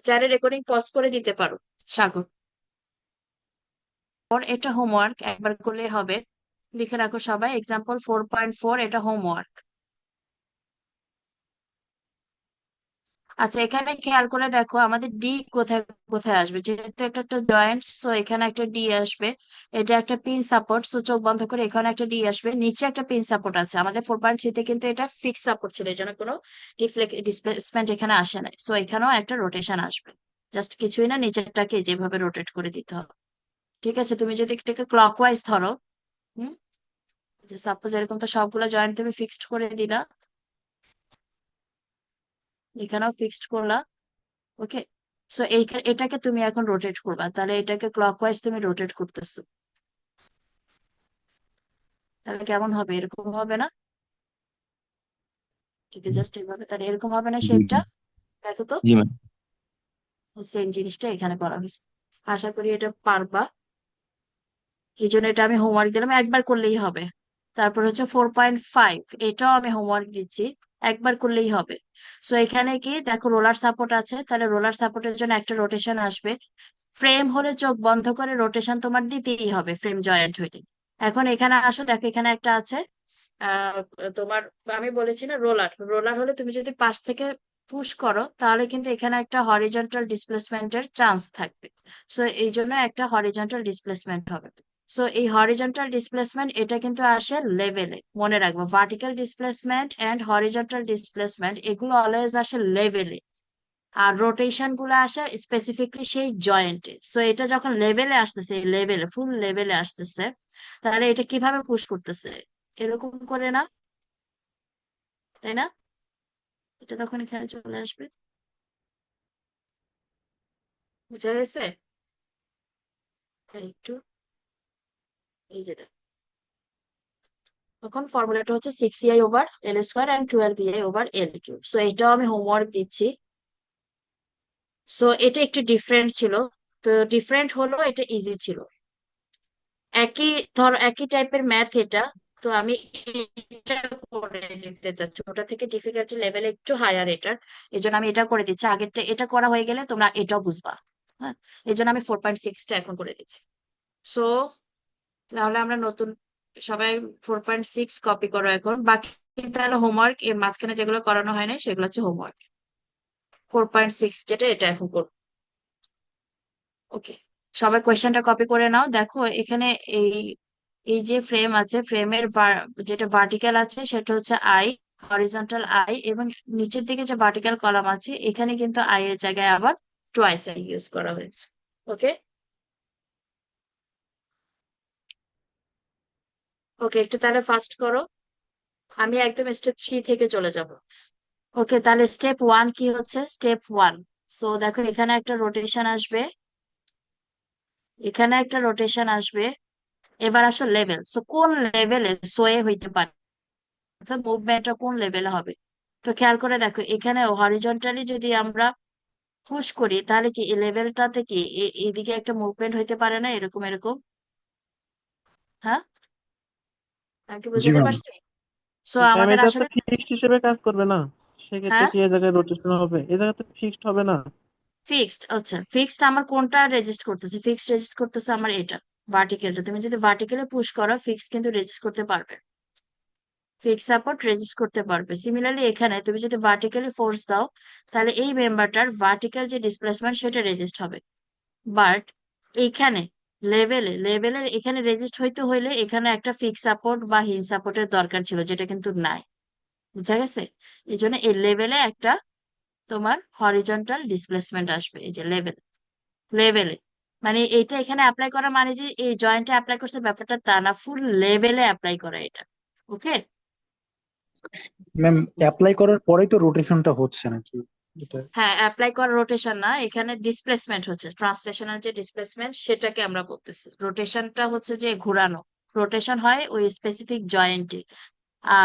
A: চারে রেকর্ডিং পজ করে দিতে পারো, সাগর। এটা হোমওয়ার্ক, একবার করলে হবে। লিখে রাখো সবাই, এক্সাম্পল 4.4, এটা হোমওয়ার্ক। আচ্ছা, এখানে খেয়াল করে দেখো আমাদের ডি কোথায় কোথায় আসবে। যেহেতু একটা একটা জয়েন্ট, সো এখানে একটা ডি আসবে। এটা একটা পিন সাপোর্ট, সো চোখ বন্ধ করে এখানে একটা ডি আসবে। নিচে একটা পিন সাপোর্ট আছে। আমাদের 4.3-তে কিন্তু এটা ফিক্স সাপোর্ট ছিল, এই জন্য কোনো ডিসপ্লেসমেন্ট এখানে আসে নাই। সো এখানেও একটা রোটেশন আসবে। জাস্ট কিছুই না, নিচেরটাকে যেভাবে রোটেট করে দিতে হবে। ঠিক আছে, তুমি যদি এটাকে ক্লকওয়াইজ ধরো, হুম, যে সাপোজ এরকম, তো সবগুলো জয়েন্ট তুমি ফিক্সড করে দিলা, এখানেও ফিক্সড করলা। ওকে, সো এটাকে তুমি এখন রোটেট করবা। তাহলে এটাকে ক্লকওয়াইজ তুমি রোটেট করতেছো, তাহলে কেমন হবে? এরকম হবে না? ঠিক আছে, জাস্ট এইভাবে। তাহলে এরকম হবে না
D: জি
A: শেপটা? দেখো তো,
D: জি ম্যাম।
A: সেম জিনিসটা এখানে করা হয়েছে। আশা করি এটা পারবা। এই জন্য এটা আমি হোমওয়ার্ক দিলাম, একবার করলেই হবে। তারপর হচ্ছে 4.5, এটাও আমি হোমওয়ার্ক দিচ্ছি, একবার করলেই হবে। সো এখানে কি দেখো, রোলার সাপোর্ট আছে, তাহলে রোলার সাপোর্টের জন্য একটা রোটেশন আসবে। ফ্রেম হলে চোখ বন্ধ করে রোটেশন তোমার দিতেই হবে, ফ্রেম জয়েন্ট হইলে। এখন এখানে আসো, দেখো এখানে একটা আছে আহ তোমার, আমি বলেছি না রোলার। রোলার হলে তুমি যদি পাশ থেকে পুশ করো তাহলে কিন্তু এখানে একটা হরিজন্টাল ডিসপ্লেসমেন্টের চান্স থাকবে। সো এই জন্য একটা হরিজন্টাল ডিসপ্লেসমেন্ট হবে। সো এই হরিজন্টাল ডিসপ্লেসমেন্ট এটা কিন্তু আসে লেভেলে, মনে রাখবো। Vertical displacement and horizontal displacement এগুলো অলওয়েজ আসে লেভেলে, আর রোটেশন গুলো আসে স্পেসিফিকলি সেই জয়েন্টে। সো এটা যখন লেভেলে আসতেছে, লেভেলে ফুল লেভেলে আসতেছে, তাহলে এটা কিভাবে পুশ করতেছে? এরকম করে না, তাই না? এটা তখন এখানে চলে আসবে। বুঝা গেছে? একটু, এই যে দেখো, তখন ফর্মুলাটা হচ্ছে 6EI/L² and 12EI/L³। সো এটাও আমি হোমওয়ার্ক দিচ্ছি। সো এটা একটু ডিফারেন্ট ছিল, তো ডিফারেন্ট হলো, এটা ইজি ছিল। একই ধর, একই টাইপের ম্যাথ এটা। তো আমি এটা করে দিতে চাচ্ছি, ওটা থেকে ডিফিকাল্টি লেভেল একটু হায়ার এটার। এই জন্য আমি এটা করে দিচ্ছি। আগেরটা এটা করা হয়ে গেলে তোমরা এটাও বুঝবা। হ্যাঁ, এই জন্য আমি 4.6টা এখন করে দিচ্ছি। সো তাহলে আমরা নতুন সবাই 4.6 কপি করো এখন। বাকি তাহলে হোমওয়ার্ক, এর মাঝখানে যেগুলো করানো হয় না সেগুলো হচ্ছে হোমওয়ার্ক। 4.6 যেটা, এটা এখন করবো। ওকে, সবাই কোয়েশ্চেনটা কপি করে নাও। দেখো এখানে এই এই যে ফ্রেম আছে, ফ্রেমের যেটা ভার্টিক্যাল আছে সেটা হচ্ছে আই, হরিজন্টাল আই, এবং নিচের দিকে যে ভার্টিক্যাল কলাম আছে এখানে কিন্তু আই এর জায়গায় আবার টুয়াইস আই ইউজ করা হয়েছে। ওকে, ওকে, একটু তাহলে ফাস্ট করো। আমি একদম স্টেপ 3 থেকে চলে যাব। ওকে, তাহলে স্টেপ 1 কি হচ্ছে? স্টেপ 1, সো দেখো এখানে একটা রোটেশন আসবে, এখানে একটা রোটেশন আসবে। এবার আসো লেভেল। সো কোন লেভেলে সোয়ে হইতে পারে, অর্থাৎ মুভমেন্টটা কোন লেভেলে হবে? তো খেয়াল করে দেখো, এখানে হরিজন্টালি যদি আমরা পুশ করি তাহলে কি এই লেভেলটাতে কি এইদিকে একটা মুভমেন্ট হইতে পারে না? এরকম এরকম, হ্যাঁ, আমি কি
E: জি
A: বুঝাতে
E: ম্যাম।
A: পারছি? সো
H: ম্যাম
A: আমাদের
H: এটা তো
A: আসলে
H: ফিক্সড হিসেবে কাজ করবে না, সেক্ষেত্রে
A: হ্যাঁ
H: কি এই জায়গায় রোটেশন হবে? এই জায়গায় তো ফিক্সড হবে না।
A: ফিক্সড, আচ্ছা ফিক্সড আমার কোনটা রেজিস্ট করতেছে? ফিক্সড রেজিস্ট করতেছে আমার এটা ভার্টিক্যালটা। তুমি যদি ভার্টিক্যালে পুশ করো ফিক্স কিন্তু রেজিস্ট করতে পারবে, ফিক্স সাপোর্ট রেজিস্ট করতে পারবে। সিমিলারলি এখানে তুমি যদি ভার্টিক্যালি ফোর্স দাও তাহলে এই মেম্বারটার ভার্টিক্যাল যে ডিসপ্লেসমেন্ট সেটা রেজিস্ট হবে। বাট এইখানে লেভেলের এখানে রেজিস্ট হইতে হইলে এখানে একটা ফিক্স সাপোর্ট বা হিল সাপোর্টের দরকার ছিল, যেটা কিন্তু নাই। বুঝা গেছে? এই জন্য এই লেভেলে একটা তোমার হরিজন্টাল ডিসপ্লেসমেন্ট আসবে। এই যে লেভেলে মানে এইটা এখানে অ্যাপ্লাই করা মানে যে এই জয়েন্টে অ্যাপ্লাই করছে ব্যাপারটা তা না, ফুল লেভেলে অ্যাপ্লাই করা এটা। ওকে,
E: ম্যাম অ্যাপ্লাই করার পরেই তো রোটেশনটা হচ্ছে নাকি এটা?
A: হ্যাঁ অ্যাপ্লাই করা রোটেশন না, এখানে ডিসপ্লেসমেন্ট হচ্ছে। ট্রান্সলেশনাল যে ডিসপ্লেসমেন্ট সেটাকে আমরা বলতেছি, রোটেশনটা হচ্ছে যে ঘোরানো। রোটেশন হয় ওই স্পেসিফিক জয়েন্টে।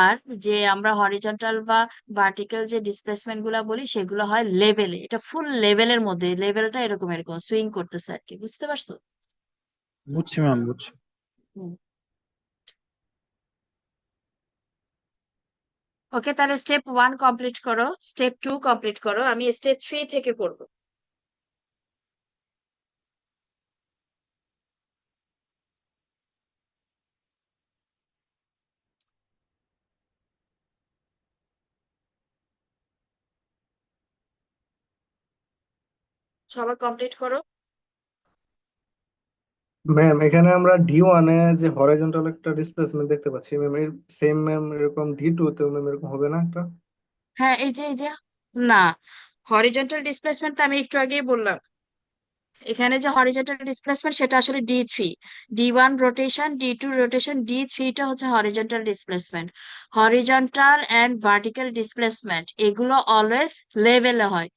A: আর যে আমরা হরিজন্টাল বা ভার্টিক্যাল যে ডিসপ্লেসমেন্ট গুলা বলি সেগুলো হয় লেভেলে। এটা ফুল লেভেলের মধ্যে, লেভেলটা এরকম এরকম সুইং করতেছে আর কি। বুঝতে পারছো?
E: বুঝছি ম্যাম, বুঝছি।
A: ওকে, তাহলে স্টেপ 1 কমপ্লিট করো, স্টেপ 2 কমপ্লিট করো, আমি স্টেপ 3 থেকে করব। সবাই কমপ্লিট করো।
I: ম্যাম এখানে আমরা D1 এ যে হরাইজন্টাল একটা ডিসপ্লেসমেন্ট দেখতে পাচ্ছি ম্যাম, এর সেম ম্যাম এরকম D2 তে ম্যাম এরকম হবে না একটা?
A: হ্যাঁ এই যে না, হরিজন্টাল ডিসপ্লেসমেন্ট তো আমি একটু আগেই বললাম। এখানে যে হরিজন্টাল ডিসপ্লেসমেন্ট সেটা আসলে D3, D1 rotation, D2 rotation, D3টা হচ্ছে horizontal displacement. Horizontal and vertical displacement এগুলো অলওয়েজ লেভেলে হয়।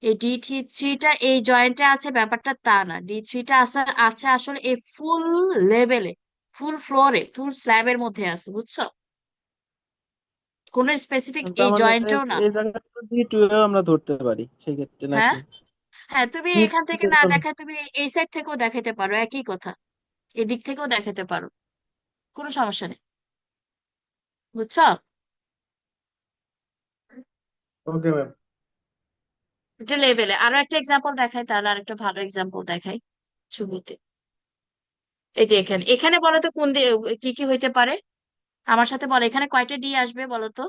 A: এই D3টা এই জয়েন্টে আছে ব্যাপারটা তা না, D3টা আছে আছে আসলে এই ফুল লেভেলে, ফুল ফ্লোরে, ফুল স্ল্যাবের মধ্যে আছে। বুঝছো? কোনো স্পেসিফিক
H: তার
A: এই
H: মানে
A: জয়েন্টেও না।
H: এই জায়গায় তো D2 এও আমরা ধরতে পারি সেক্ষেত্রে
A: হ্যাঁ
H: নাকি?
A: হ্যাঁ, তুমি এখান থেকে না দেখায় তুমি এই সাইড থেকেও দেখাতে পারো, একই কথা। এদিক থেকেও দেখাতে পারো, কোনো সমস্যা নেই। বুঝছো?
I: Okay ma'am.
A: এটা লেভেলে। আরো একটা এক্সাম্পল দেখাই, তাহলে আরেকটা ভালো এক্সাম্পল দেখাই ছবিতে। এই যে এখানে এখানে বলো তো কোন কি কি হইতে পারে? আমার সাথে বলো, এখানে কয়টা ডি আসবে বলো তো?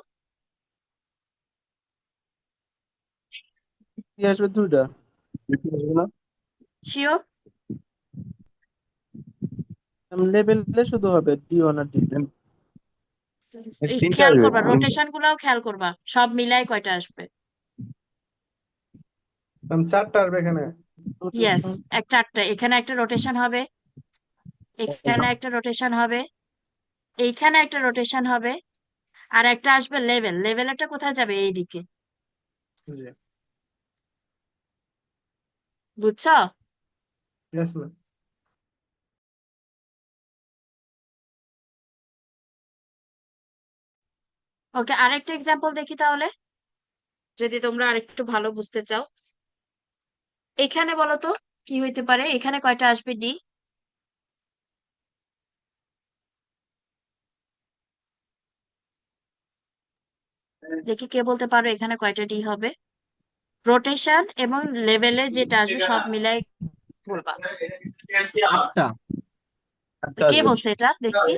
H: কি আসবে? দুইটা।
G: আসবে না?
A: শিওর?
H: লেভেলে শুধু হবে D1 আর D2।
G: তিনটা
A: খেয়াল
G: আসবে,
A: করবা,
G: তিনটা।
A: রোটেশন গুলাও খেয়াল করবা, সব মিলাই কয়টা আসবে।
I: ম্যাম 4টা আসবে এখানে।
A: Yes,
H: rotation.
A: চারটা। এখানে একটা রোটেশন হবে, এখানে একটা রোটেশন হবে, এইখানে একটা রোটেশন হবে, আর একটা আসবে লেভেলটা কোথায় যাবে? এইদিকে।
I: জি।
A: বুঝছো?
I: Yes ma'am.
A: ওকে, আরেকটা এক্সাম্পল দেখি তাহলে, যদি তোমরা আরেকটু ভালো বুঝতে চাও। এখানে বলো তো কি হইতে পারে? এখানে কয়টা আসবে ডি? দেখি কে বলতে পারো এখানে কয়টা ডি হবে। রোটেশন এবং লেভেলে যেটা আসবে সব মিলাই বলবা।
D: 8টা।
A: তো কে বলছে এটা দেখি?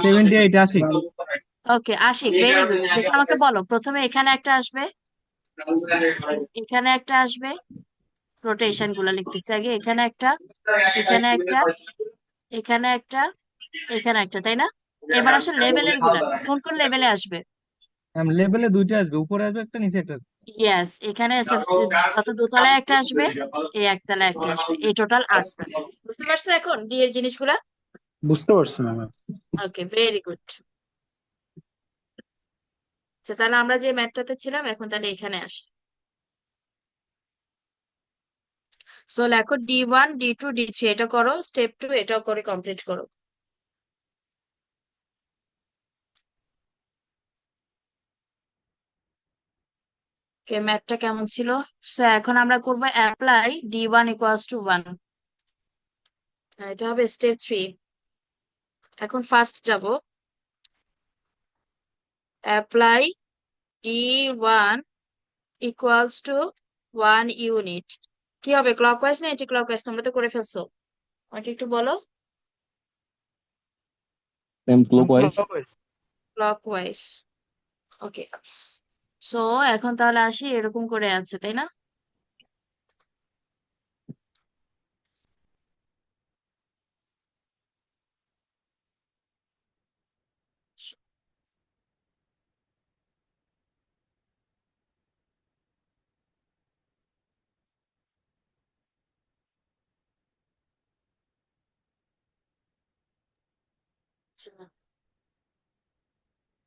D: 78 80।
A: ওকে, আশিক, ভেরি গুড। দেখি আমাকে বলো, প্রথমে এখানে একটা আসবে, এখানে একটা আসবে, রোটেশন গুলো লিখতেছি আগে। এখানে একটা, এখানে একটা, এখানে একটা, এখানে একটা, তাই না? এবার আসলে লেভেলের গুলা কোন কোন লেভেলে আসবে?
D: লেভেলে দুইটা আসবে, উপরে আসবে একটা, নিচে একটা আসবে।
A: ইয়েস, এখানে যত দোতলায় একটা আসবে, এই একতলায় একটা আসবে, এই টোটাল 8টা। বুঝতে পারছো এখন ডি এর জিনিসগুলা?
E: বুঝতে পারছি ম্যাম।
A: ওকে, ভেরি গুড। আচ্ছা, তাহলে আমরা যে ম্যাথটাতে ছিলাম এখন তাহলে এখানে আসি। সো লেখো D1 D2 D3, এটা করো। স্টেপ 2 এটাও করে কমপ্লিট করো। কে ম্যাথটা কেমন ছিল? সো এখন আমরা করব অ্যাপ্লাই D1 = 1। এটা হবে স্টেপ 3। এখন ফার্স্ট যাব, apply D1 equals to 1 unit. কি হবে, ক্লকওয়াইজ না এন্টি ক্লকওয়াইজ? তোমরা তো করে ফেলছো, আমাকে একটু বলো।
D: Ma'am clockwise.
A: ক্লকওয়াইজ, ওকে। সো এখন তাহলে আসি, এরকম করে আছে তাই না?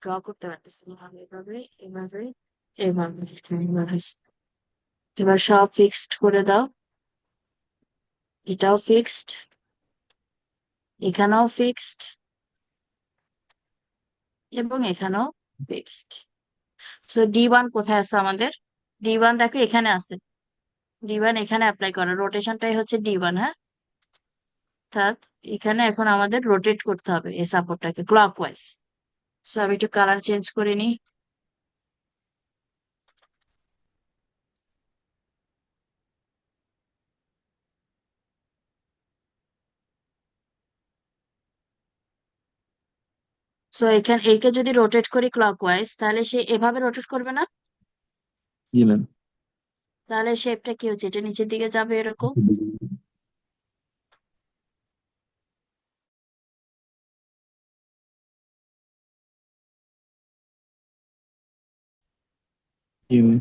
A: ড্র করতে পারতেছি না আমি, এভাবে এভাবে এভাবে এভাবে। এবার সব ফিক্সড করে দাও, এটাও ফিক্সড, এখানেও ফিক্সড, এবং এখানেও ফিক্সড। সো D1 কোথায় আছে আমাদের? D1 দেখো এখানে আছে, D1 এখানে অ্যাপ্লাই করো, রোটেশনটাই হচ্ছে D1, হ্যাঁ? অর্থাৎ এখানে এখন আমাদের রোটেট করতে হবে এই সাপোর্টটাকে ক্লকওয়াইজ। সো আমি একটু কালার চেঞ্জ করে নিই। সো এখানে একে যদি রোটেট করি ক্লকওয়াইজ, তাহলে সে এভাবে রোটেট করবে না?
D: জি ম্যাম।
A: তাহলে শেপটা কি হচ্ছে, এটা নিচের দিকে যাবে এরকম।
D: জি ম্যাম।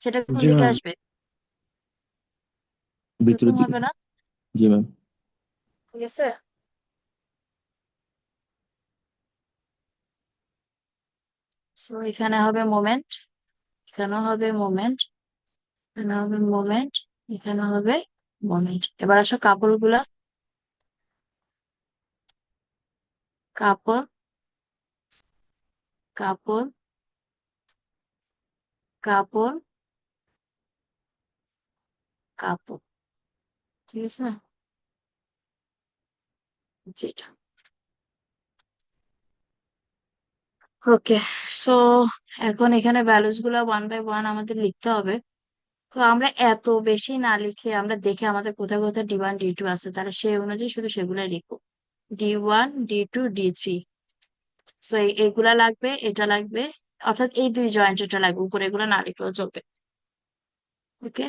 A: সেটা কোন
E: জি
A: দিকে
E: ম্যাম।
A: আসবে?
D: ভিতরের
A: এরকম
D: দিকে।
A: হবে না?
D: জি ম্যাম।
A: ঠিক আছে। সো এখানে হবে মোমেন্ট, এখানেও হবে মোমেন্ট, এখানে হবে মোমেন্ট, এখানে হবে মোমেন্ট। এবার আসো কাপড়গুলা, কাপড় কাপড় কাপড় কাপড়, ঠিক আছে, যেটা। ওকে। সো এখন এখানে ভ্যালুস গুলা 1 বাই 1 আমাদের লিখতে হবে। তো আমরা এত বেশি না লিখে আমরা দেখে আমাদের কোথায় কোথায় D1 D2 আছে, তাহলে সেই অনুযায়ী শুধু সেগুলাই লিখবো। D1 D2 D3। সো এইগুলা লাগবে, এটা লাগবে, অর্থাৎ এই দুই জয়েন্ট এটা লাগবে, উপরে এগুলো না লিখলেও চলবে। ওকে,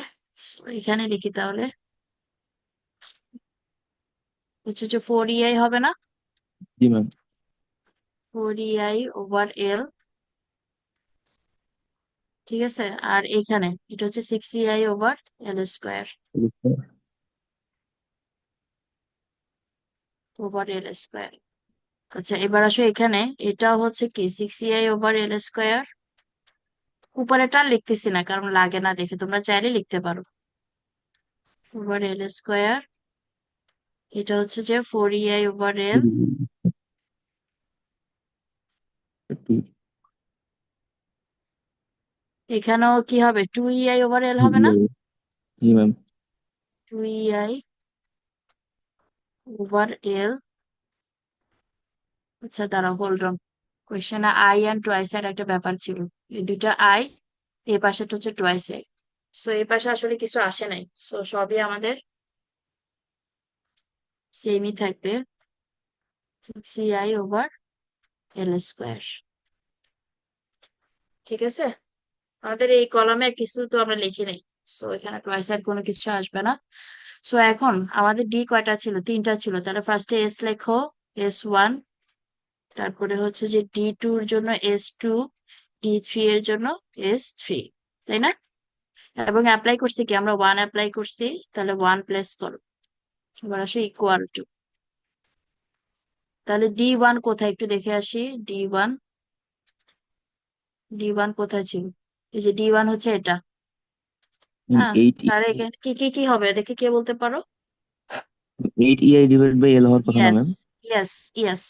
A: এখানে লিখি তাহলে, হচ্ছে যে 4EI হবে না?
D: জি ম্যাম।
A: 4EI ওভার L, ঠিক আছে। আর এখানে এটা হচ্ছে 6EI over L square, over L square. আচ্ছা এবার আসো এখানে, এটা হচ্ছে কি 6EI ওভার L স্কোয়ার। উপরেটা আর লিখতেছি না কারণ লাগে না দেখে, তোমরা চাইলে লিখতে পারো, ওভার L স্কোয়ার। এটা হচ্ছে যে 4EI ওভার L, এখানেও কি হবে 2EI ওভার L হবে না?
D: জি ম্যাম।
A: 2EI over L। আচ্ছা দাঁড়াও, হোল্ড অন, কোয়েশ্চেনে আই অ্যান্ড টোয়াইস এর একটা ব্যাপার ছিল, এই দুইটা আই, এই পাশেটা হচ্ছে টোয়াইস আই। সো এই পাশে আসলে কিছু আসে নাই, সো সবই আমাদের সেমই থাকবে, 6EI ওভার L স্কোয়ার, ঠিক আছে। আমাদের এই কলামে কিছু তো আমরা লিখি নাই, সো এখানে টোয়াইস আর কোনো কিছু আসবে না। সো এখন আমাদের ডি কয়টা ছিল, 3টা ছিল, তাহলে ফার্স্টে এস লেখো, S1, তারপরে হচ্ছে যে D2 এর জন্য S2, D3 এর জন্য S3, তাই না? এবং অ্যাপ্লাই করছি কি, আমরা 1 অ্যাপ্লাই করছি, তাহলে 1 প্লেস করো। এবার আসো ইকুয়াল টু, তাহলে D1 কোথায় একটু দেখে আসি। D1, D1 কোথায় ছিল? এই যে D1 হচ্ছে এটা, হ্যাঁ।
D: 8
A: তাহলে এখানে কি কি কি হবে দেখে কে বলতে পারো?
D: 8EI ডিভাইড বাই L হওয়ার কথা না
A: ইয়েস,
D: ম্যাম?
A: ইয়েস, ইয়েস,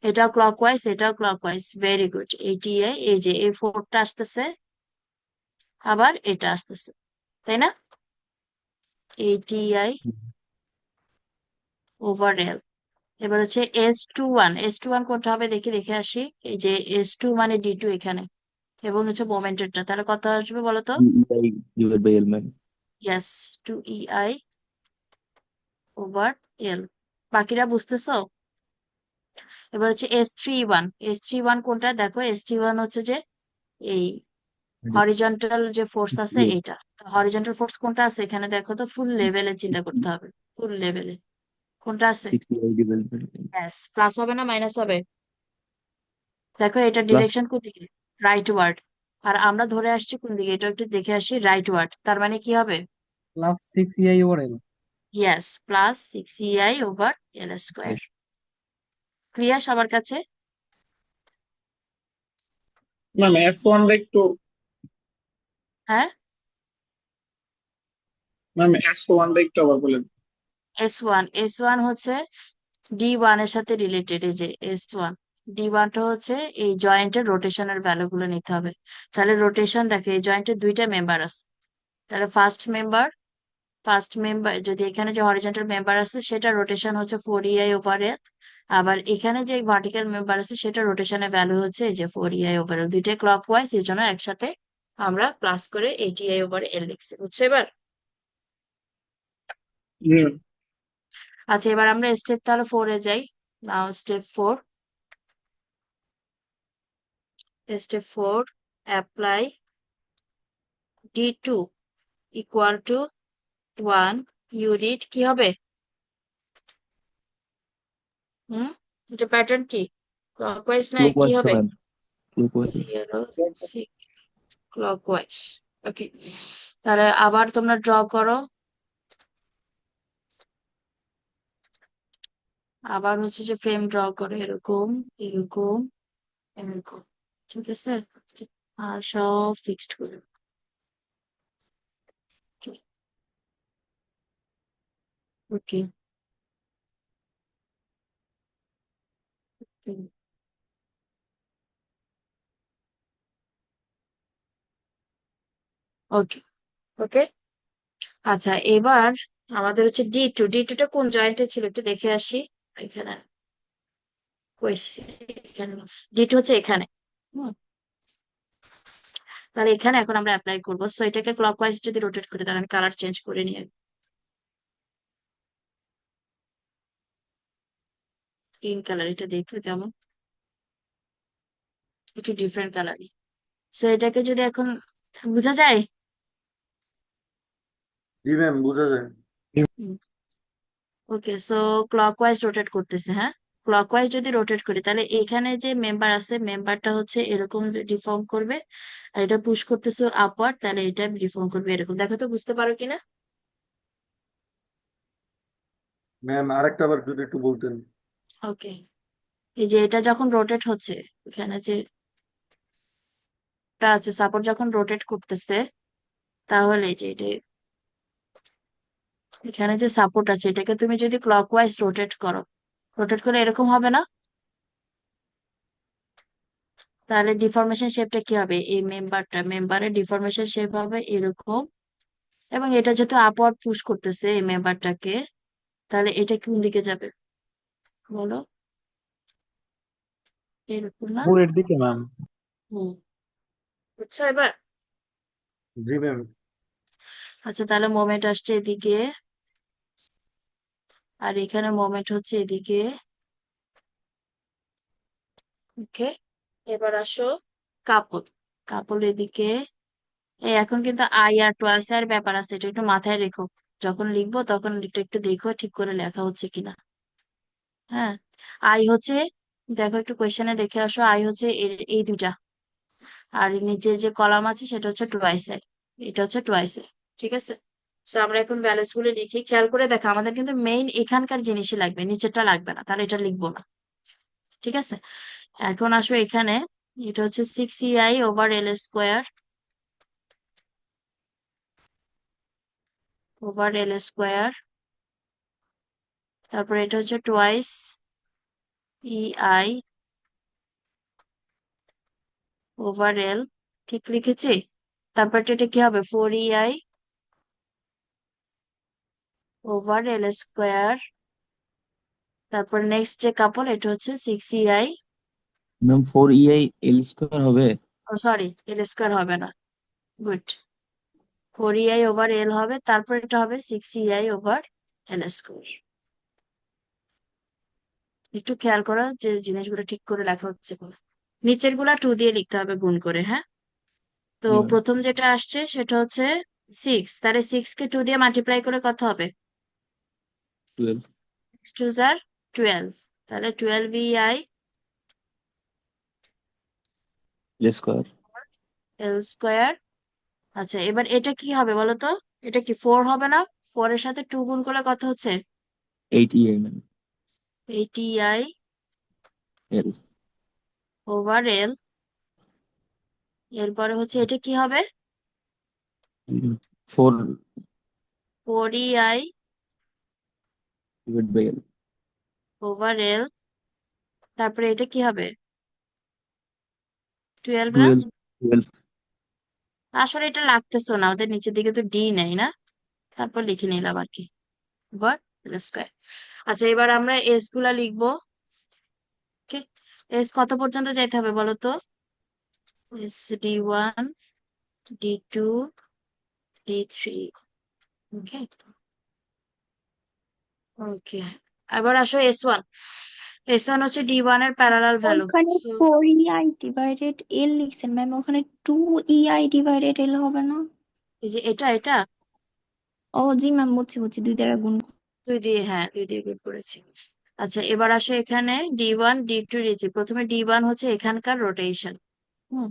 A: এটাও ক্লকওয়াইজ, এটাও ক্লকওয়াইজ, ভেরি গুড। ATI, এই যে এই 4টা আসতেছে, আবার এটা আসতেছে, তাই না? ATI ওভার L, এবার হচ্ছে S21 কোনটা হবে দেখি দেখে আসি। এই যে S2 মানে D2 এখানে, এবং হচ্ছে মোমেন্টেরটা, তাহলে কত আসবে বলো তো?
D: EI divided by L ma'am.
A: Yes, 2EI over L। বাকিরা বুঝতেছো? এবার হচ্ছে S31 কোনটা দেখো, S31 হচ্ছে যে এই হরিজন্টাল যে ফোর্স আছে এইটা। হরিজন্টাল ফোর্স কোনটা আছে এখানে দেখো তো, ফুল লেভেলে চিন্তা করতে হবে, ফুল লেভেলে কোনটা আছে?
D: 6EI divided by
A: ব্যাস, প্লাস হবে না মাইনাস হবে? দেখো এটা
D: প্লাস
A: ডিরেকশন কোন দিকে? Right word. আর আমরা ধরে আসছি কোন দিকে, এটা একটু দেখে আসি, রাইট ওয়ার্ড। তার মানে কি হবে?
D: Plus 6EI over L।
A: Yes, +6EI/L²। Clear সবার কাছে?
J: ম্যাম F1/2
A: হ্যাঁ,
J: ম্যাম S1/2 আবার বলেন।
A: S1 হচ্ছে D1 এর সাথে রিলেটেড। এই যে S1, D1টা হচ্ছে এই জয়েন্টের রোটেশনের ভ্যালু গুলো নিতে হবে। তাহলে রোটেশন দেখো, এই জয়েন্টের দুইটা মেম্বার আছে। তাহলে ফার্স্ট মেম্বার যদি এখানে যে হরিজন্টাল মেম্বার আছে সেটা রোটেশন হচ্ছে 4EI/L। আবার এখানে যে ভার্টিক্যাল মেম্বার আছে সেটা রোটেশনের ভ্যালু হচ্ছে এই যে 4EI/L। দুইটাই ক্লকওয়াইজ, এই জন্য একসাথে আমরা প্লাস করে 8EI/L লিখছি। বুঝছো এবার?
J: জি
A: আচ্ছা, এবার আমরা স্টেপ তাহলে 4-এ যাই। Now step 4 apply D2 equal to 1 unit. কি হবে? হুম, এটা প্যাটার্ন কি? ক্লকওয়াইজ না কি
D: ক্লকওয়াইজ
A: হবে?
D: Ma'am, clockwise.
A: 0 6 ক্লকওয়াইজ। ওকে, তাহলে আবার তোমরা ড্র করো। আবার হচ্ছে যে ফ্রেম ড্র করো, এরকম এরকম এরকম। ঠিক আছে, আর সব ফিক্সড করে। ওকে ওকে ওকে ওকে। আচ্ছা, এবার আমাদের হচ্ছে D2টা কোন জয়েন্টে ছিল একটু দেখে আসি। এখানে কই? এখানে D2 হচ্ছে এখানে। হুম, তাহলে এখানে এখন আমরা অ্যাপ্লাই করবো। সো এটাকে ক্লকওয়াইজ যদি রোটেট করি, তাহলে আমি কালার চেঞ্জ করে নিয়ে গ্রিন কালার, এটা দেখতে কেমন, একটু ডিফারেন্ট কালারই। সো এটাকে যদি এখন বোঝা যায়।
B: জি ম্যাম, বোঝা যায়।
A: ওকে, সো ক্লকওয়াইজ রোটেট করতেছে। হ্যাঁ, ক্লকওয়াইজ যদি রোটেট করি তাহলে এখানে যে মেম্বার আছে মেম্বারটা হচ্ছে এরকম ডিফর্ম করবে, আর এটা পুশ করতেছে আপওয়ার্ড, তাহলে এটা ডিফর্ম করবে এরকম। দেখো তো বুঝতে পারো কিনা?
B: ম্যাম আরেকটা বার যদি একটু বলতেন।
A: ওকে, এই যে এটা যখন রোটেট হচ্ছে, এখানে যে এটা আছে সাপোর্ট যখন রোটেট করতেছে, তাহলে এই যে এটা এখানে যে সাপোর্ট আছে এটাকে তুমি যদি ক্লকওয়াইজ রোটেট করে এরকম হবে না? তাহলে ডিফরমেশন শেপটা কি হবে? এই মেম্বারের ডিফরমেশন শেপ হবে এরকম। এবং এটা যেহেতু আপওয়ার্ড পুশ করতেছে এই মেম্বারটাকে, তাহলে এটা কোন দিকে যাবে বলো? এরকম না?
E: উপরের দিকে ম্যাম।
A: হুম, বুঝছো এবার?
B: জি ম্যাম।
A: আচ্ছা, তাহলে মোমেন্ট আসছে এদিকে, আর এখানে মোমেন্ট হচ্ছে এদিকে। ওকে, এবার আসো কাপল কাপল এদিকে। এখন কিন্তু আই আর টোয়াইস এর ব্যাপার আছে, এটা একটু মাথায় রেখো। যখন লিখবো তখন একটু একটু দেখো ঠিক করে লেখা হচ্ছে কিনা। হ্যাঁ, আই হচ্ছে, দেখো একটু কোয়েশ্চেনে দেখে আসো, আই হচ্ছে এই দুটা, আর নিচে যে কলাম আছে সেটা হচ্ছে টোয়াইস এর, এটা হচ্ছে টোয়াইস এর। ঠিক আছে, তো আমরা এখন ভ্যালুস গুলো লিখি। খেয়াল করে দেখো, আমাদের কিন্তু মেইন এখানকার জিনিসই লাগবে, নিচেরটা লাগবে না, তাহলে এটা লিখবো না। ঠিক আছে, এখন আসো এখানে। এটা হচ্ছে 6EI/L², ওভার L²। তারপর এটা হচ্ছে টোয়াইস EI/L। ঠিক লিখেছি? তারপর এটা কি হবে? 4EI/L²। তারপর নেক্সট যে কাপল এটা হচ্ছে 6EI,
D: ম্যাম 4EI এল স্কয়ার হবে।
A: ও সরি এল স্কোয়ার হবে না, গুড, 4EI ওভার এল হবে, তারপর এটা হবে 6EI ওভার এল স্কোয়ার। একটু খেয়াল করো যে জিনিসগুলো ঠিক করে লেখা হচ্ছে কিনা। নিচের গুলা 2 দিয়ে লিখতে হবে গুণ করে, হ্যাঁ। তো
D: জি ম্যাম।
A: প্রথম যেটা আসছে সেটা হচ্ছে 6, তাহলে 6 কে 2 দিয়ে মাল্টিপ্লাই করে কত হবে?
D: 12
A: 6 2 জার 12, তাহলে 12EI
D: এল স্কয়ার।
A: এল স্কোয়ার। আচ্ছা এবার এটা কি হবে বলো তো, এটা কি 4 হবে না? 4 এর সাথে 2 গুণ করলে কত হচ্ছে?
D: 8EI ম্যাম
A: 8EI
D: এল।
A: ওভার এল। এরপরে হচ্ছে এটা কি হবে?
D: 4
A: 4EI
D: divide by L.
A: Over L, তারপরে এটা কি হবে? 12 না?
D: 12
A: আসলে এটা লাগতেছো না, ওদের নিচের দিকে তো ডি নেই না, তারপর লিখে নিলাম আর কি, ওভার এল স্কোয়ার। আচ্ছা এবার আমরা এস গুলা লিখবো। ওকে, এস কত পর্যন্ত যাইতে হবে বলো তো? S D1, D2, D3। ওকে, ওকে, এবার আসো S1। S1 হচ্ছে D1 এর প্যারালাল ভ্যালু।
C: ওখানে 4EI ডিভাইডেড এল লিখছেন ম্যাম, ওখানে 2EI ডিভাইডেড এল হবে না?
A: এই যে এটা
C: ও জি ম্যাম, বুঝছি বুঝছি, 2 দ্বারা গুণ।
A: 2 দিয়ে, হ্যাঁ 2 দিয়ে গুণ করেছি। আচ্ছা এবার আসো এখানে D1, D2, D3। প্রথমে D1 হচ্ছে এখানকার রোটেশন। হুম,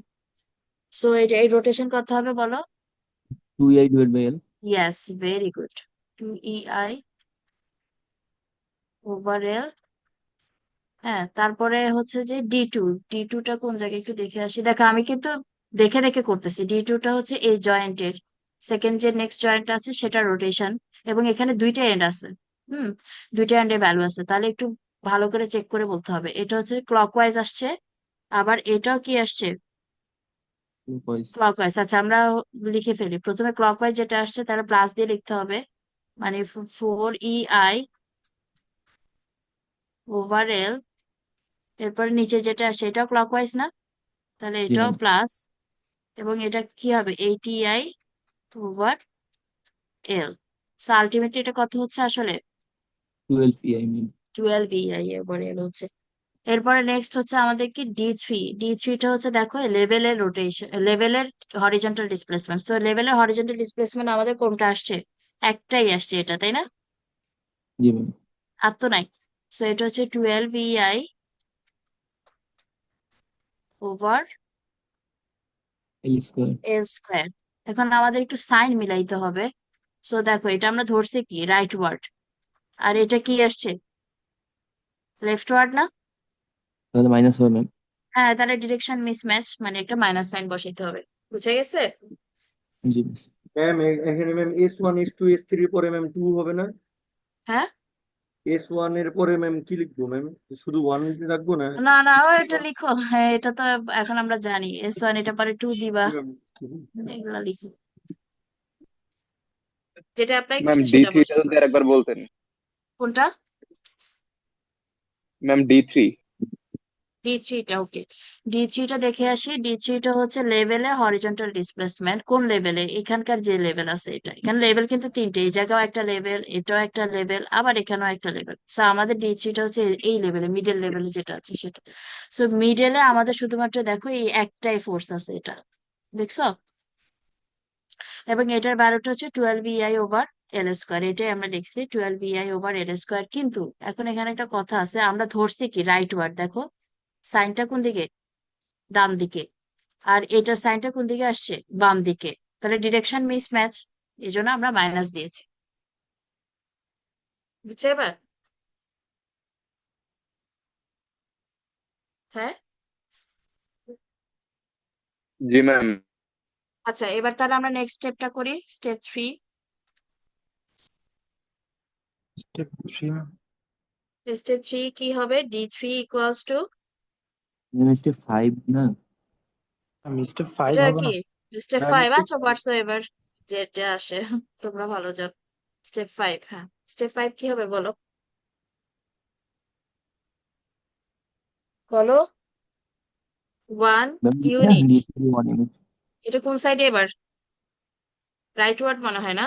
A: সো এই রোটেশন কত হবে বলো?
D: 2EI divide by L.
A: Yes, very good, 2EI over L. হ্যাঁ, তারপরে হচ্ছে যে ডি টুটা কোন জায়গায় একটু দেখে আসি। দেখো আমি কিন্তু দেখে দেখে করতেছি। ডি টুটা হচ্ছে এই জয়েন্টের সেকেন্ড যে নেক্সট জয়েন্ট আছে সেটা রোটেশন, এবং এখানে দুইটা এন্ড আছে। হুম, দুইটা এন্ডে ভ্যালু আছে, তাহলে একটু ভালো করে চেক করে বলতে হবে। এটা হচ্ছে ক্লকওয়াইজ আসছে, আবার এটাও কি আসছে? ক্লকওয়াইজ। আচ্ছা আমরা লিখে ফেলি, প্রথমে ক্লকওয়াইজ যেটা আসছে তারা প্লাস দিয়ে লিখতে হবে, মানে 4EI ওভার এল। এরপরে নিচে যেটা আসছে এটাও ক্লকওয়াইজ না, তাহলে
D: জি
A: এটাও
D: ম্যাম।
A: প্লাস, এবং এটা কি হবে? 8EI ওভার এল। সো আলটিমেটলি এটা কত হচ্ছে আসলে?
D: 12EI ma'am.
A: 12EI ওভার এল হচ্ছে। এরপরে নেক্সট হচ্ছে আমাদের কি ডি থ্রিটা হচ্ছে দেখো লেভেলের রোটেশন, লেভেলের হরিজন্টাল ডিসপ্লেসমেন্ট। সো লেভেলের হরিজন্টাল ডিসপ্লেসমেন্ট আমাদের কোনটা আসছে? একটাই আসছে এটা, তাই না?
D: জি ম্যাম।
A: আর তো নাই। সো এটা হচ্ছে 12EI ওভার
D: এল স্কয়ার।
A: এল স্কোয়ার। এখন আমাদের একটু সাইন মিলাইতে হবে। সো দেখো এটা আমরা ধরছি কি রাইট ওয়ার্ড, আর এটা কি আসছে? লেফট ওয়ার্ড না?
D: তাহলে মাইনাস হবে ম্যাম।
A: হ্যাঁ, তাহলে ডিরেকশন মিসম্যাচ, মানে একটা মাইনাস সাইন বসাইতে হবে। বুঝে গেছে?
D: জি
B: ম্যাম এখানে ম্যাম S1 S2 S3 পরে ম্যাম 2 হবে না?
A: হ্যাঁ,
B: S1 এর পরে ম্যাম কি লিখবো ম্যাম? শুধু 1 রাখবো না?
A: না না ও এটা লিখো, হ্যাঁ এটা তো এখন আমরা জানি S1, এটা পরে 2 দিবা, এগুলা লিখো, যেটা অ্যাপ্লাই
K: ম্যাম
A: করছে
K: ডি
A: সেটা
K: থ্রিটা
A: বসো।
K: যদি আরেকবার বলতেন।
A: কোনটা?
K: Ma'am D3।
A: ডি থ্রিটা, ওকে, ডি থ্রিটা দেখে আসি। ডি থ্রিটা হচ্ছে লেভেলে হরিজন্টাল ডিসপ্লেসমেন্ট। কোন লেভেলে? এখানকার যে লেভেল আছে এটা, এখানে লেভেল কিন্তু তিনটে, এই জায়গাও একটা লেভেল, এটাও একটা লেভেল, আবার এখানেও একটা লেভেল। সো আমাদের ডি থ্রিটা হচ্ছে এই লেভেলে, মিডল লেভেলে যেটা আছে সেটা। সো মিডলে আমাদের শুধুমাত্র দেখো এই একটাই ফোর্স আছে, এটা দেখছো? এবং এটার ভ্যালুটা হচ্ছে 12EI ওভার এল স্কোয়ার, এটাই আমরা লিখছি 12EI ওভার এল স্কোয়ার। কিন্তু এখন এখানে একটা কথা আছে, আমরা ধরছি কি রাইট ওয়ার্ড, দেখো সাইনটা কোন দিকে? ডান দিকে, আর এটার সাইনটা কোন দিকে আসছে? বাম দিকে, তাহলে ডিরেকশন মিসম্যাচ, এই জন্য আমরা মাইনাস দিয়েছি। বুঝছো এবার? হ্যাঁ,
K: জি ম্যাম।
A: আচ্ছা এবার তাহলে আমরা নেক্সট স্টেপটা করি, স্টেপ 3।
E: স্টেপ 3
A: স্টেপ 3 কি হবে? D3 equals to,
D: ma'am step 5 না?
E: স্টেপ 5
A: এটা
E: হবে
A: কি
E: না?
A: Step
B: ma'am
A: 5? আচ্ছা হোয়াটস এভার, যেটা আসে তোমরা ভালো যাও। স্টেপ 5, হ্যাঁ স্টেপ 5 কি হবে বলো? বলো 1 ইউনিট। এটা কোন সাইডে এবার? রাইট ওয়ার্ড মনে হয় না?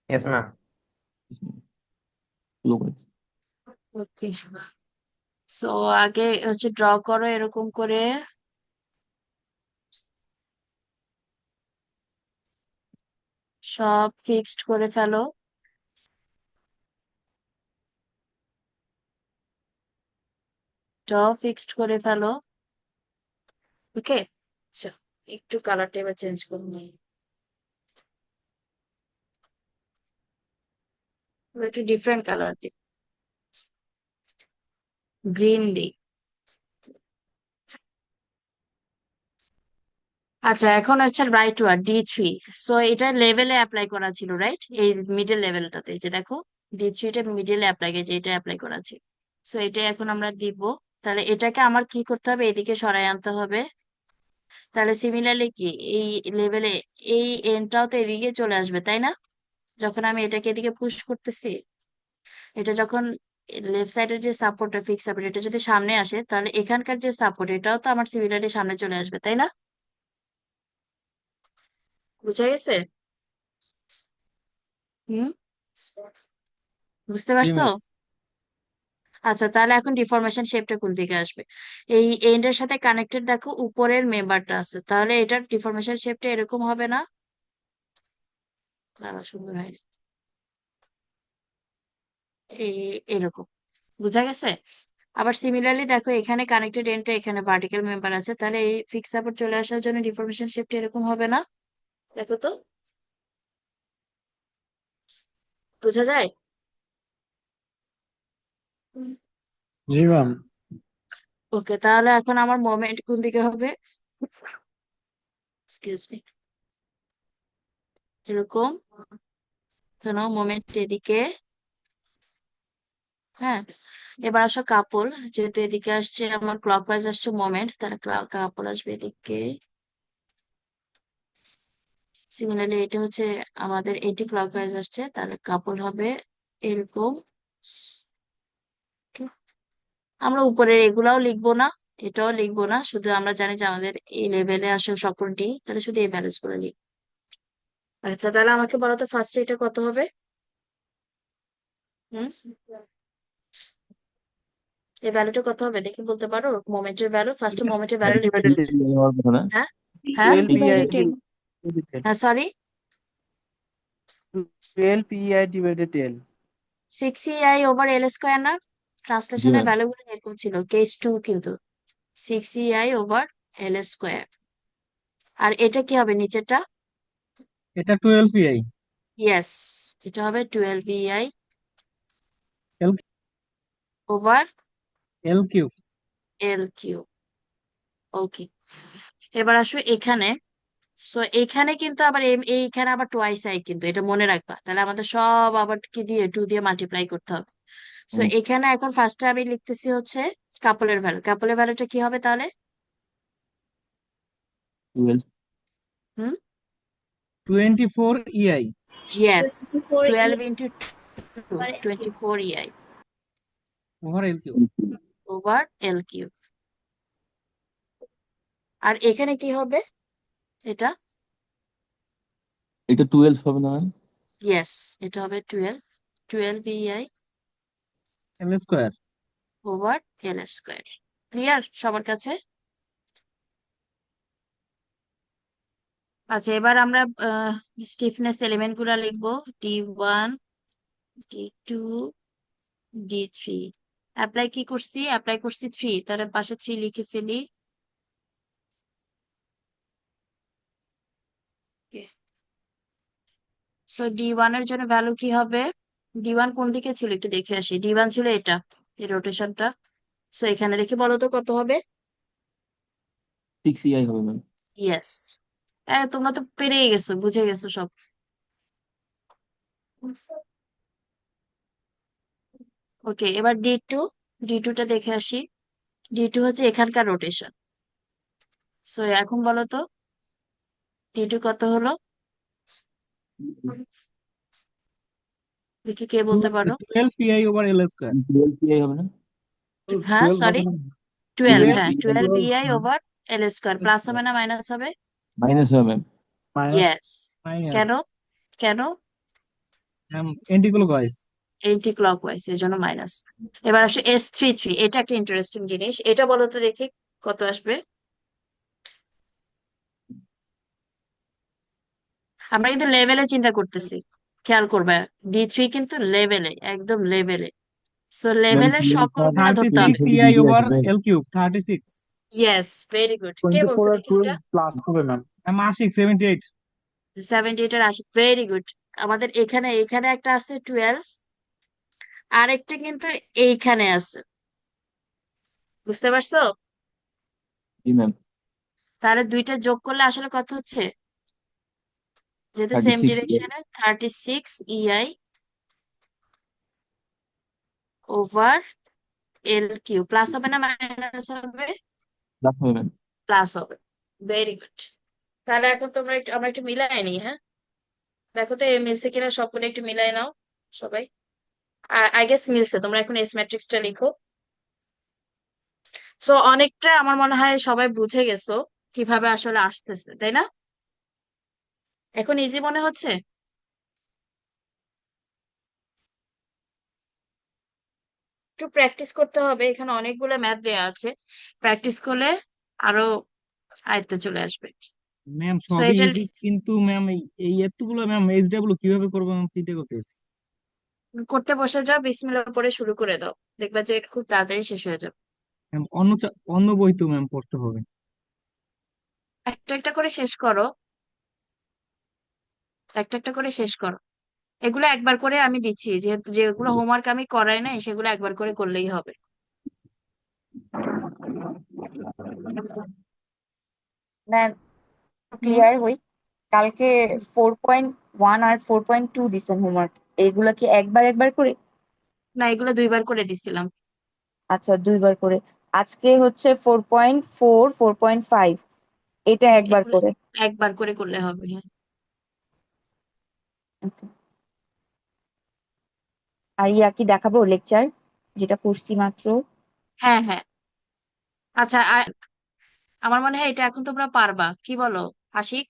F: Yes, ma'am.
A: ওকে, সো আগে হচ্ছে ড্র করো এরকম করে। সব ফিক্সড করে ফেলো। ফিক্সড করে ফেলো। ওকে, আচ্ছা, একটু কালারটা এবার চেঞ্জ করুন। একটু ডিফারেন্ট কালার দিই, গ্রিন দিই। আচ্ছা, এখন হচ্ছে রাইট ওয়ার্ড D3। সো এটা লেভেলে অ্যাপ্লাই করা ছিল, রাইট? এই মিডল লেভেলটাতে যে দেখো D3টা মিডলে অ্যাপ্লাই যে এটা অ্যাপ্লাই করা ছিল। সো এটা এখন আমরা দিব। তাহলে এটাকে আমার কি করতে হবে? এদিকে সরাই আনতে হবে। তাহলে সিমিলারলি কি এই লেভেলে এই এনটাও তো এদিকে চলে আসবে, তাই না? যখন আমি এটাকে এদিকে পুশ করতেছি, এটা যখন লেফট সাইডের যে সাপোর্টটা ফিক্স সাপোর্ট এটা যদি সামনে আসে, তাহলে এখানকার যে সাপোর্ট এটাও তো আমার সিমিলারলি সামনে চলে আসবে, তাই না? বুঝা গেছে? হুম, বুঝতে
D: জি
A: পারছো?
D: ম্যাম।
A: আচ্ছা, তাহলে এখন ডিফরমেশন শেপটা কোন দিকে আসবে? এই এন্ডের সাথে কানেক্টেড দেখো উপরের মেম্বারটা আছে, তাহলে এটার ডিফরমেশন শেপটা এরকম হবে না? সুন্দর হয় এই এরকম। বুঝা গেছে? আবার সিমিলারলি দেখো এখানে কানেক্টেড এন্ডটা এখানে ভার্টিক্যাল মেম্বার আছে, তাহলে এই ফিক্স সাপোর্ট চলে আসার জন্য ডিফরমেশন শেপটা এরকম হবে না? দেখো তো, বোঝা যায়?
E: জি ম্যাম।
A: ওকে, তাহলে এখন আমার মোমেন্ট কোন দিকে হবে? এক্সকিউজ মি, এরকম। কেন মোমেন্ট এদিকে? হ্যাঁ, এবার আসো কাপল। যেহেতু এদিকে আসছে আমার ক্লকওয়াইজ আসছে মোমেন্ট, তাহলে কাপল আসবে এদিকে। সিমিলারলি এটা হচ্ছে আমাদের এটি ক্লকওয়াইজ আসছে, তাহলে কাপল হবে এরকম। Okay? আমরা উপরের এগুলাও লিখবো না, এটাও লিখবো না, শুধু আমরা জানি যে আমাদের এই লেভেলে আসে সকল ডি, তাহলে শুধু এই ব্যালেন্স করে লিখ। আচ্ছা, তাহলে আমাকে বলো তো ফার্স্টে এটা কত হবে? হুম, এই ভ্যালুটা কত হবে দেখি বলতে পারো? মোমেন্টের ভ্যালু, ফার্স্ট মোমেন্টের ভ্যালু লিখতে চাচ্ছি। হ্যাঁ হ্যাঁ
H: 12
C: ডিভাইডেড
H: PI
C: 10।
H: divided
A: হ্যাঁ, sorry,
H: 12 PI divided L
A: 6EI over L square না? ট্রান্সলেশনের ভ্যালুগুলো এরকম ছিল, কেস 2 কিন্তু 6EI ওভার এল স্কোয়ার। আর এটা কি হবে নিচেরটা?
D: এটা 12 pi
A: ইয়েস, এটা হবে 12EI
D: L
A: over
D: L cube.
A: L কিউ। ওকে, এবার আসো এখানে। সো এখানে কিন্তু আবার এইখানে আবার টোয়াইস আই, কিন্তু এটা মনে রাখবা। তাহলে আমাদের সব আবার কি দিয়ে 2 দিয়ে মাল্টিপ্লাই করতে হবে। সো এখানে এখন ফার্স্টে আমি লিখতেছি হচ্ছে কাপলের ভ্যালু। কাপলের ভ্যালুটা কি হবে তাহলে? হুম,
D: 24 ei
A: yes, 12 into 2 24EI
D: over L cube.
A: Over L cube. আর এখানে কি হবে এটা?
L: এটা 12 হবে না?
A: ইয়েস, এটা হবে 12EI
D: এল square.
A: Over L square. Clear সবার কাছে? আচ্ছা, এবার আমরা স্টিফনেস এলিমেন্ট গুলা লিখবো। D1, D2, D3। অ্যাপ্লাই কি করছি? অ্যাপ্লাই করছি 3, তাহলে পাশে 3 লিখে ফেলি। সো D1 এর জন্য ভ্যালু কি হবে? D1 কোন দিকে ছিল একটু দেখে আসি। D1 ছিল এটা, এই রোটেশনটা। সো এখানে দেখে বলো তো কত হবে?
L: 6ei হবে ম্যাম।
A: ইয়েস, তোমরা তো পেরেই গেছো, বুঝে গেছো সব। ওকে, এবার D2টা দেখে আসি। D2 হচ্ছে এখানকার রোটেশন। সো এখন বলো তো D2 কত হলো? দেখি কে বলতে পারো।
D: 12 pi over L square.
L: 12 pi হবে না?
A: হ্যাঁ
E: 12
A: সরি,
E: হবে না?
A: 12,
D: 12
A: হ্যাঁ 12
E: 12
A: EI over L square, plus হবে না মাইনাস হবে?
F: মাইনাস হবে ম্যাম।
E: Minus
A: yes.
D: মাইনাস
A: কেন? কেন?
D: Ma'am anti clockwise.
A: Anti clockwise, এই জন্য মাইনাস। এবার আসো S33, এটা একটা ইন্টারেস্টিং জিনিস, এটা বলো তো দেখি কত আসবে। আমরা কিন্তু লেভেলে চিন্তা করতেছি, খেয়াল করবে, D3 কিন্তু লেভেলে, একদম লেভেলে। সো
F: ম্যাম
A: লেভেলের সকলগুলা ধরতে হবে।
D: 36 EI over L cube 36।
A: Yes, very good. কে
E: 24
A: বলছে
E: আর
A: দেখি
E: 12
A: এটা?
E: প্লাস হবে ম্যাম।
D: ম্যাম আশিক 78।
A: 78 এর 80, ভেরি গুড। আমাদের এখানে এখানে একটা আছে 12, আরেকটা কিন্তু এইখানে আছে, বুঝতে পারছো?
F: জি ম্যাম।
A: তাহলে দুইটা যোগ করলে আসলে কত হচ্ছে, যেহেতু সেম
F: 36
A: ডিরেকশনে, 36 EI over L Q, plus হবে না মাইনাস হবে?
F: প্লাস হবে ম্যাম।
A: প্লাস হবে, ভেরি গুড। তাহলে এখন তোমরা একটু, আমরা একটু মিলাই নিই, হ্যাঁ দেখো তো এ মিলছে কিনা, সবগুলো একটু মিলাই নাও সবাই। আই গেস মিলছে, তোমরা এখন এস ম্যাট্রিক্সটা লিখো। সো অনেকটা আমার মনে হয় সবাই বুঝে গেছো কিভাবে আসলে আসতেছে, তাই না? এখন ইজি মনে হচ্ছে? একটু প্র্যাকটিস করতে হবে, এখানে অনেকগুলো ম্যাথ দেয়া আছে, প্র্যাকটিস করলে আরো আয়ত্তে চলে আসবে।
D: ম্যাম
A: সো
D: সবই
A: এটা
D: ইজি, কিন্তু ম্যাম এই এতগুলো ম্যাম এইচডব্লিউ কিভাবে করবো ম্যাম চিন্তা করতেছি।
A: করতে বসে যাও, বিসমিল্লাহ পরে শুরু করে দাও, দেখবা যে এটা খুব তাড়াতাড়ি শেষ হয়ে যাবে।
D: ম্যাম অন্য বই তো ম্যাম পড়তে হবে।
A: একটা একটা করে শেষ করো, একটা একটা করে শেষ করো। এগুলো একবার করে আমি দিচ্ছি, যেহেতু যেগুলো হোমওয়ার্ক আমি করাই নাই সেগুলো একবার করে করলেই হবে।
L: ম্যাম
A: হুম।
L: ক্লিয়ার হই, কালকে 4.1 আর 4.2 দিছেন হোমওয়ার্ক, এগুলা কি একবার একবার করে?
A: না, এগুলো দুইবার করে দিছিলাম।
L: আচ্ছা, দুইবার করে। আজকে হচ্ছে 4.4, 4.5, এটা একবার
A: এগুলো
L: করে।
A: একবার করে করলে হবে, হ্যাঁ।
L: Okay. আর ইয়া কি দেখাবো লেকচার, যেটা পড়ছি মাত্র?
A: হ্যাঁ হ্যাঁ, আচ্ছা আমার মনে হয় এটা এখন তোমরা পারবা, কি বলো আশিক?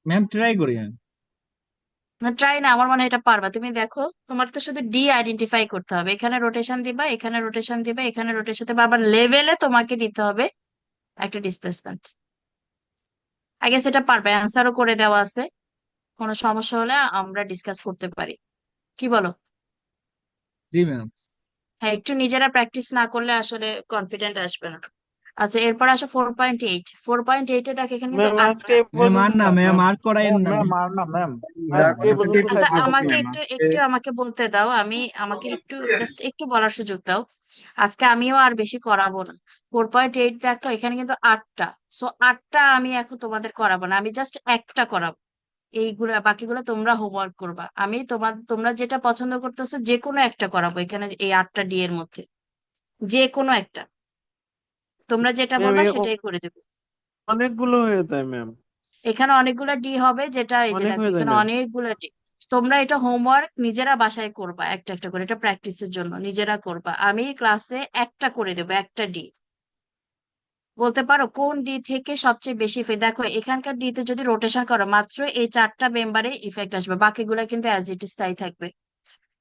D: ম্যাম ট্রাই করি ম্যাম।
A: না ট্রাই না, আমার মনে হয় এটা পারবা। তুমি দেখো, তোমার তো শুধু ডি আইডেন্টিফাই করতে হবে, এখানে রোটেশন দিবা, এখানে রোটেশন দিবা, এখানে রোটেশন দিবা, আবার লেভেলে তোমাকে দিতে হবে একটা ডিসপ্লেসমেন্ট। আই গেস এটা পারবে, অ্যান্সারও করে দেওয়া আছে, কোনো সমস্যা হলে আমরা ডিসকাস করতে পারি, কি বলো?
D: জি ম্যাম।
A: হ্যাঁ, একটু নিজেরা প্র্যাকটিস না করলে আসলে কনফিডেন্ট আসবে না। আচ্ছা এরপর আসো 4.8। 4.8 দেখ এখানে কিন্তু
H: ম্যাম আজকে
A: 8টা।
H: এই
D: ম্যাম আর
H: পর্যন্ত
D: না
H: থাক
D: ম্যাম,
H: ম্যাম।
D: আর করাইন
E: ম্যাম
D: না
E: ম্যাম
D: ম্যাম।
E: আর না ম্যাম। ম্যাম
H: আজকে এই
E: আজকে
H: পর্যন্ত
A: আচ্ছা
H: থাকবে
A: আমাকে
H: ম্যাম।
A: একটু
H: আজকে
A: একটু আমাকে বলতে দাও, আমাকে একটু জাস্ট একটু বলার সুযোগ দাও। আজকে আমিও আর বেশি করাবো না। 4.8 দেখো এখানে কিন্তু 8টা। সো 8টা আমি এখন তোমাদের করাবো না, আমি জাস্ট একটা করাবো। এইগুলা বাকিগুলো তোমরা হোমওয়ার্ক করবা, আমি তোমরা যেটা পছন্দ করতেছো যে কোনো একটা করাবো এখানে, এই 8টা ডি এর মধ্যে যে কোনো একটা, তোমরা যেটা
H: ম্যাম
A: বলবা
H: এরকম
A: সেটাই করে দেবো।
H: অনেকগুলো হয়ে যায় ম্যাম,
A: এখানে অনেকগুলা ডি হবে, যেটা এই যে
H: অনেক
A: দেখো
H: হয়ে যায়
A: এখানে
H: ম্যাম।
A: অনেকগুলা ডি। তোমরা এটা হোমওয়ার্ক নিজেরা বাসায় করবা, একটা একটা করে, এটা প্র্যাকটিসের জন্য নিজেরা করবা, আমি ক্লাসে একটা করে দেবো, একটা ডি। বলতে পারো কোন ডি থেকে সবচেয়ে বেশি ইফেক্ট? দেখো এখানকার ডি তে যদি রোটেশন করো মাত্র এই 4টা মেম্বারে ইফেক্ট আসবে, বাকিগুলা কিন্তু অ্যাজ ইট ইজ তাই থাকবে।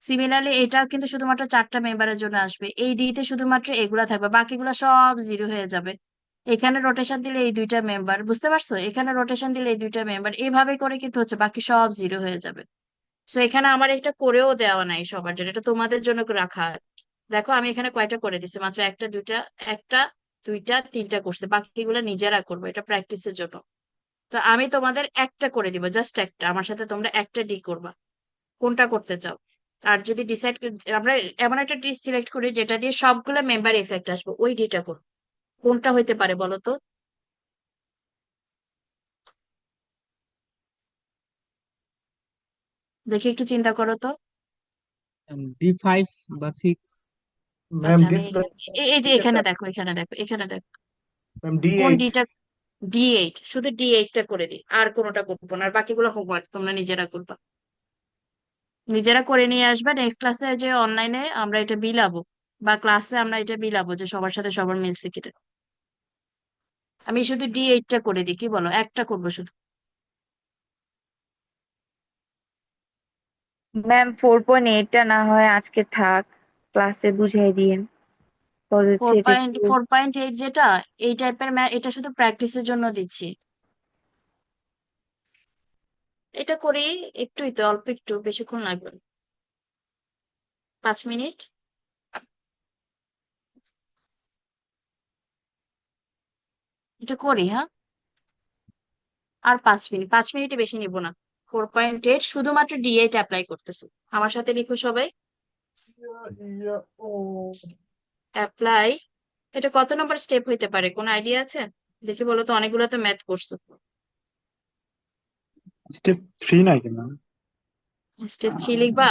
A: সিমিলারলি এটা কিন্তু শুধুমাত্র 4টা মেম্বারের জন্য আসবে, এই ডি তে শুধুমাত্র এগুলা থাকবে, বাকিগুলা সব জিরো হয়ে যাবে। এখানে রোটেশন দিলে এই দুইটা মেম্বার, বুঝতে পারছো, এখানে রোটেশন দিলে এই দুইটা মেম্বার, এইভাবে করে কিন্তু হচ্ছে বাকি সব জিরো হয়ে যাবে। সো এখানে আমার এটা করেও দেওয়া নাই সবার জন্য, এটা তোমাদের জন্য রাখা আছে। দেখো আমি এখানে কয়টা করে দিছি, মাত্র একটা দুইটা, একটা দুইটা তিনটা করছে, বাকিগুলো নিজেরা করবে, এটা প্র্যাকটিসের জন্য। তো আমি তোমাদের একটা করে দিব, জাস্ট একটা, আমার সাথে তোমরা একটা ডি করবা, কোনটা করতে চাও। আর যদি ডিসাইড, আমরা এমন একটা ডি সিলেক্ট করি যেটা দিয়ে সবগুলো মেম্বার এফেক্ট আসবে, ওই ডিটা করো। কোনটা হইতে পারে বলো তো? দেখি একটু চিন্তা করো তো।
D: D5 বা 6।
I: ম্যাম
A: আচ্ছা আমি
I: ডিসপ্লে
A: এই যে এখানে দেখো, এখানে দেখো, এখানে দেখো,
I: ম্যাম ডি
A: কোন
I: এইট।
A: ডিটা? D8, শুধু D8টা করে দিই, আর কোনোটা করবো না, আর বাকিগুলো হোমওয়ার্ক তোমরা নিজেরা করবা। নিজেরা করে নিয়ে আসবে, নেক্সট ক্লাসে যে অনলাইনে আমরা এটা বিলাবো, বা ক্লাসে আমরা এটা বিলাবো যে সবার সাথে সবার মিলছে কিনা। আমি শুধু D8টা করে দিই, কি বলো? একটা করবো শুধু।
L: ম্যাম 4.8টা না হয় আজকে থাক, ক্লাসে বুঝাই দিয়েন।
A: ফোর
L: সেটা
A: পয়েন্ট
L: একটু
A: 4.8 যেটা, এই টাইপের এটা শুধু প্র্যাকটিসের জন্য দিচ্ছি। এটা করি, একটুই তো, অল্প একটু, বেশিক্ষণ লাগবে না। 5 মিনিট। এটা করি, হ্যাঁ। আর 5 মিনিট, 5 মিনিটে বেশি নিব না। 4.8 শুধুমাত্র D8 অ্যাপ্লাই করতেছি। আমার সাথে লিখো সবাই, অ্যাপ্লাই। এটা কত নম্বর স্টেপ হইতে পারে, কোনো আইডিয়া আছে? দেখি বলো তো, অনেকগুলো তো ম্যাথ করছো।
E: স্টেপ 3 নাই কেন?
A: স্টেপ 3 লিখবা?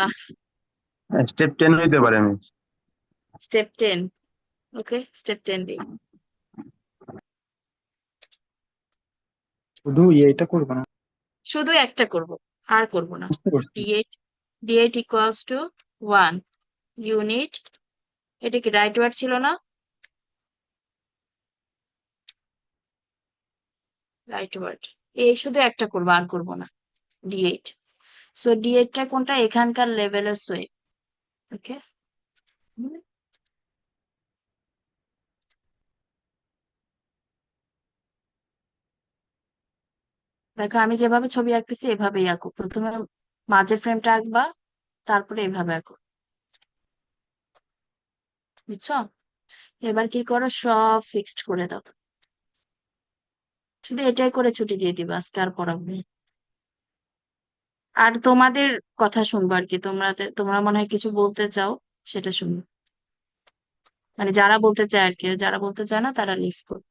G: স্টেপ 10 হইতে পারে আমি।
A: স্টেপ 10। ওকে, স্টেপ 10 দিই।
E: শুধু এটা করবো না?
A: শুধু একটা করব, আর করব না।
E: বুঝতে পারছি।
A: D8 equals to 1 unit. এটা কি রাইট ওয়ার্ড ছিল না? Rightward. এই শুধু একটা করবো, আর করব না। D8। সো D8টা কোনটা? এখানকার লেভেলের সোয়ে। ওকে, দেখো আমি যেভাবে ছবি আঁকতেছি এভাবেই আঁকো। প্রথমে মাঝের ফ্রেমটা আঁকবা, তারপরে এভাবে আঁকো। বুঝছো? এবার কি করো, সব ফিক্সড করে দাও। শুধু এটাই করে ছুটি দিয়ে দিবা, আজকে আর পড়াবো না। আর তোমাদের কথা শুনবো আর কি, তোমরা মনে হয় কিছু বলতে চাও, সেটা শুনবো। মানে যারা বলতে চায় আর কি, যারা বলতে চায় না তারা লিভ করো।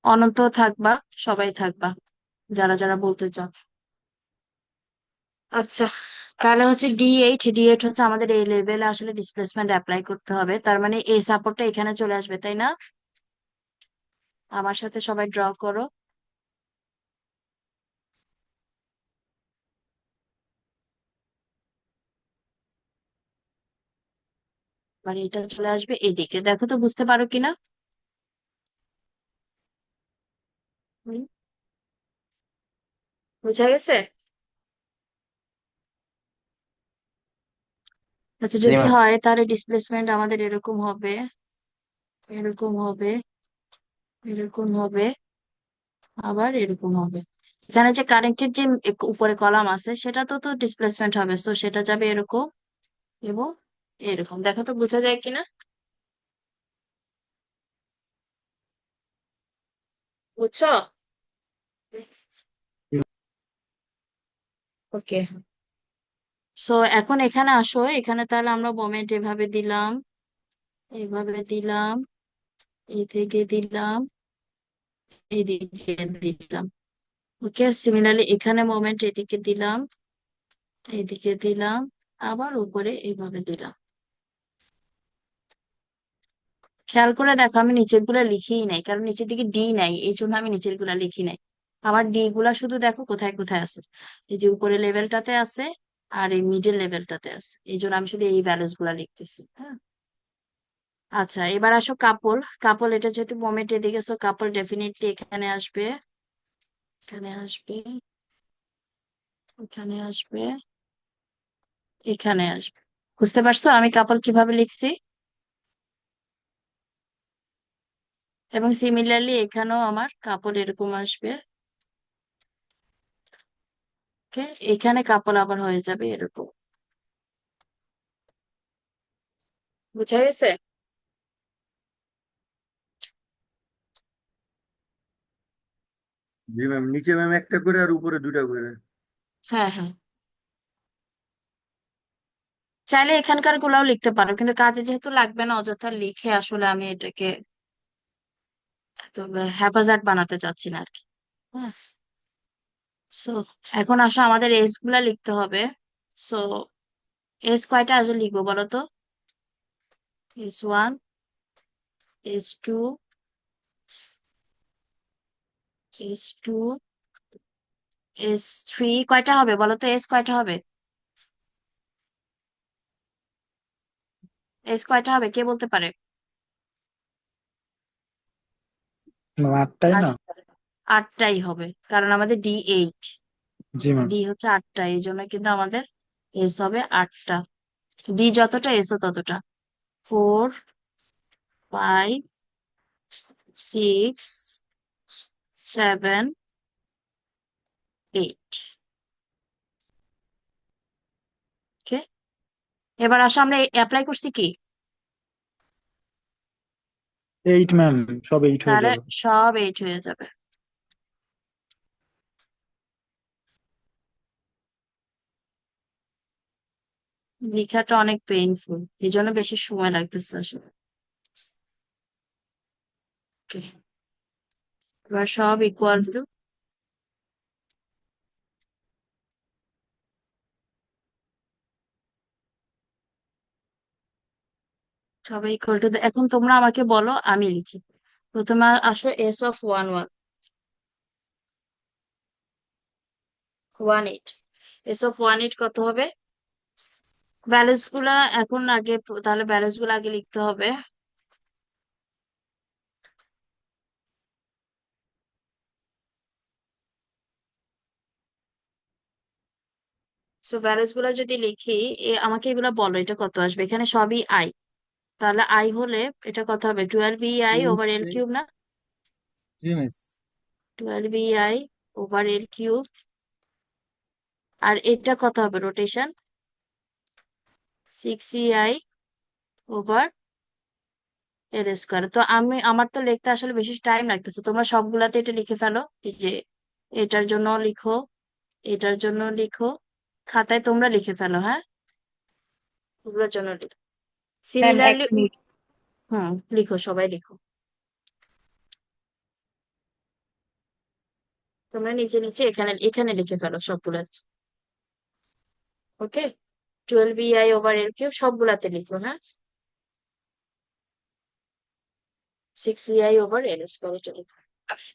A: অনন্ত থাকবা, সবাই থাকবা, যারা যারা বলতে চাও। আচ্ছা, তাহলে হচ্ছে D8 হচ্ছে আমাদের এই লেভেলে আসলে ডিসপ্লেসমেন্ট অ্যাপ্লাই করতে হবে, তার মানে এই সাপোর্টটা এখানে চলে আসবে, তাই না? আমার সাথে সবাই ড্র করো। মানে এটা চলে আসবে এদিকে, দেখো তো বুঝতে পারো কিনা। হুম, বুঝা গেছে? আচ্ছা,
F: জি
A: যদি
F: ম্যাম।
A: হয় তাহলে ডিসপ্লেসমেন্ট আমাদের এরকম হবে, এরকম হবে, এরকম হবে, আবার এরকম হবে। এখানে যে কারেন্টের যে উপরে কলাম আছে সেটা তো ডিসপ্লেসমেন্ট হবে, তো সেটা যাবে এরকম এবং এরকম। দেখো তো বোঝা যায় কিনা, বুঝছো? ওকে, সো এখন এখানে আসো, এখানে তাহলে আমরা মোমেন্ট এভাবে দিলাম, এভাবে দিলাম, এই থেকে দিলাম, এইদিকে দিলাম। ওকে, সিমিলারলি এখানে মোমেন্ট এদিকে দিলাম, এইদিকে দিলাম, আবার উপরে এইভাবে দিলাম। খেয়াল করে দেখো, আমি নিচের গুলা লিখিই নাই, কারণ নিচের দিকে ডি নাই, এই জন্য আমি নিচের গুলা লিখি নাই। আমার ডি গুলা শুধু দেখো কোথায় কোথায় আছে, এই যে উপরে লেভেলটাতে আছে, আর এই মিডল লেভেলটাতে আছে, এই জন্য আমি শুধু এই ভ্যালুস গুলা লিখতেছি, হ্যাঁ। আচ্ছা, এবার আসো কাপল। কাপল এটা যেহেতু মোমেন্ট এদিকে, সো কাপল ডেফিনেটলি এখানে আসবে, এখানে আসবে, এখানে আসবে, এখানে আসবে। বুঝতে পারছো আমি কাপল কিভাবে লিখছি? এবং সিমিলারলি এখানেও আমার কাপল এরকম আসবে। ওকে, এখানে কাপল আবার হয়ে যাবে এরকম। বুঝা গেছে?
B: জি ম্যাম, নিচে ম্যাম একটা করে আর উপরে দুটা করে।
A: হ্যাঁ, হ্যাঁ, চাইলে এখানকার গুলাও লিখতে পারো, কিন্তু কাজে যেহেতু লাগবে না অযথা লিখে, আসলে আমি এটাকে এত হ্যাপাজার্ড বানাতে চাচ্ছি না আর কি। হ্যাঁ, সো এখন আসো আমাদের এস গুলা লিখতে হবে। সো এস কয়টা আসলে লিখবো বলো তো? S1, S2, S2, S3 কয়টা হবে বলো তো? এস কয়টা হবে? এস কয়টা হবে কে বলতে পারে?
E: ম্যাম 8টাই না?
A: আস- 8টাই হবে, কারণ আমাদের D8,
E: জি ম্যাম।
A: ডি হচ্ছে 8টা, এই জন্য কিন্তু আমাদের এস হবে 8টা। ডি যতটা এসও ততটা। 4, 5, 6, 7, 8। ওকে, এবার আসো আমরা অ্যাপ্লাই করছি কি?
E: 8 ম্যাম, সব 8 হয়ে
A: তাহলে
E: যাবে।
A: সব 8 হয়ে যাবে। লেখাটা অনেক পেইনফুল, এই জন্য বেশি সময় লাগতেছে আসলে। ওকে, এবার সব ইকুয়াল টু, সবাই ইকুয়াল টু। এখন তোমরা আমাকে বলো, আমি লিখি। প্রথমে আসো S of 1 1 S of 1 8 কত হবে? ব্যালেন্স গুলা এখন আগে, তাহলে ব্যালেন্স গুলো আগে লিখতে হবে। সো ব্যালেন্স গুলা যদি লিখি, আমাকে এগুলা বলো এটা কত আসবে। এখানে সবই আই, তাহলে আই হলে এটা কত হবে? 12 EI/L³ না?
D: জি মিস।
A: 12 EI/L³ আর এটা কত হবে রোটেশন? 6EI/L²। তো আমার তো লিখতে আসলে বেশি টাইম লাগতেছে, তোমরা সবগুলাতে এটা লিখে ফেলো। এই যে এটার জন্য লিখো, এটার জন্য লিখো, খাতায় তোমরা লিখে ফেলো, হ্যাঁ? ওগুলোর জন্য লিখো
L: ম্যাম এক
A: সিমিলারলি।
L: মিনিট।
A: লিখো, সবাই লিখো। তোমরা নিচে নিচে এখানে এখানে লিখে ফেলো সবগুলা। ওকে, 12 EI/L³ সবগুলাতে লিখো, হ্যাঁ? 6EI/L² এটা লিখো।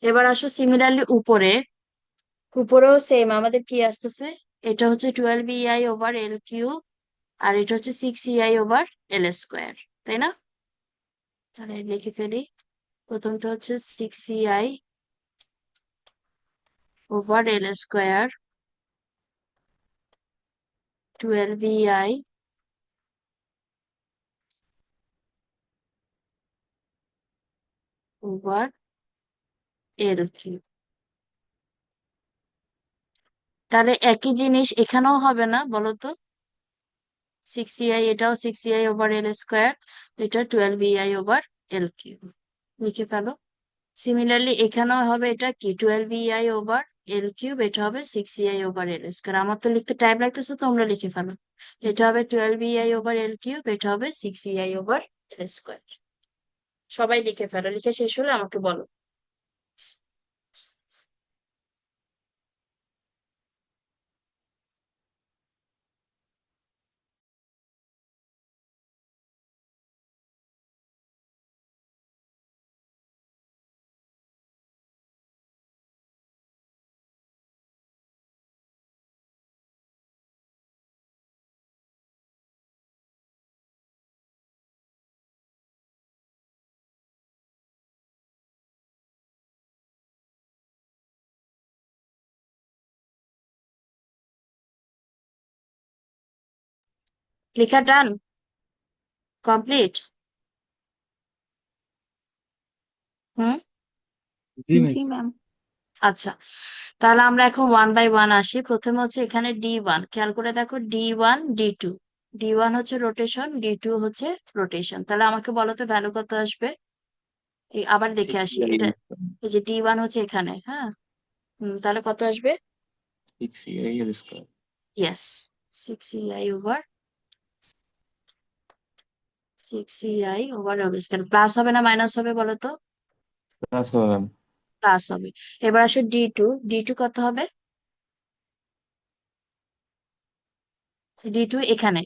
A: এবার আসো সিমিলারলি উপরেও সেম আমাদের কি আসতেছে? এটা হচ্ছে 12 EI/L³ আর এটা হচ্ছে 6EI/L², তাই না? তাহলে লিখে ফেলি। প্রথমটা হচ্ছে 6EI/L², 12 EI/L³। তাহলে একই জিনিস এখানেও হবে না বলো তো? 6EI, এটাও 6EI/L², এটা 12 EI/L³ লিখে ফেলো। সিমিলারলি এখানেও হবে, এটা কি 12 EI/L³, এটা হবে 6EI/L²। আমার তো লিখতে টাইম লাগতেছে, তোমরা লিখে ফেলো। এটা হবে 12 EI/L³, এটা হবে 6EI/L²। সবাই লিখে ফেলো, লিখে শেষ হলে আমাকে বলো। লেখা ডান, কমপ্লিট? হুম,
D: জি
C: জি
D: মিস।
C: ম্যাম।
A: আচ্ছা, তাহলে আমরা এখন 1 বাই 1 আসি। প্রথমে হচ্ছে এখানে D1, খেয়াল করে দেখো, D1 D2। D1 হচ্ছে রোটেশন, D2 হচ্ছে রোটেশন। তাহলে আমাকে বলো তো ভ্যালু কত আসবে? আবার দেখে আসি
F: 6EI
A: এটা। এই যে D1 হচ্ছে এখানে, হ্যাঁ? তাহলে কত আসবে?
F: 6EI/L²।
A: Yes, 6EI/, 6EI/L²। Plus হবে না মাইনাস হবে বলো তো?
F: প্লাস হবে ম্যাম।
A: প্লাস হবে। এবার আসো ডি টু কত হবে? ডি টু এখানে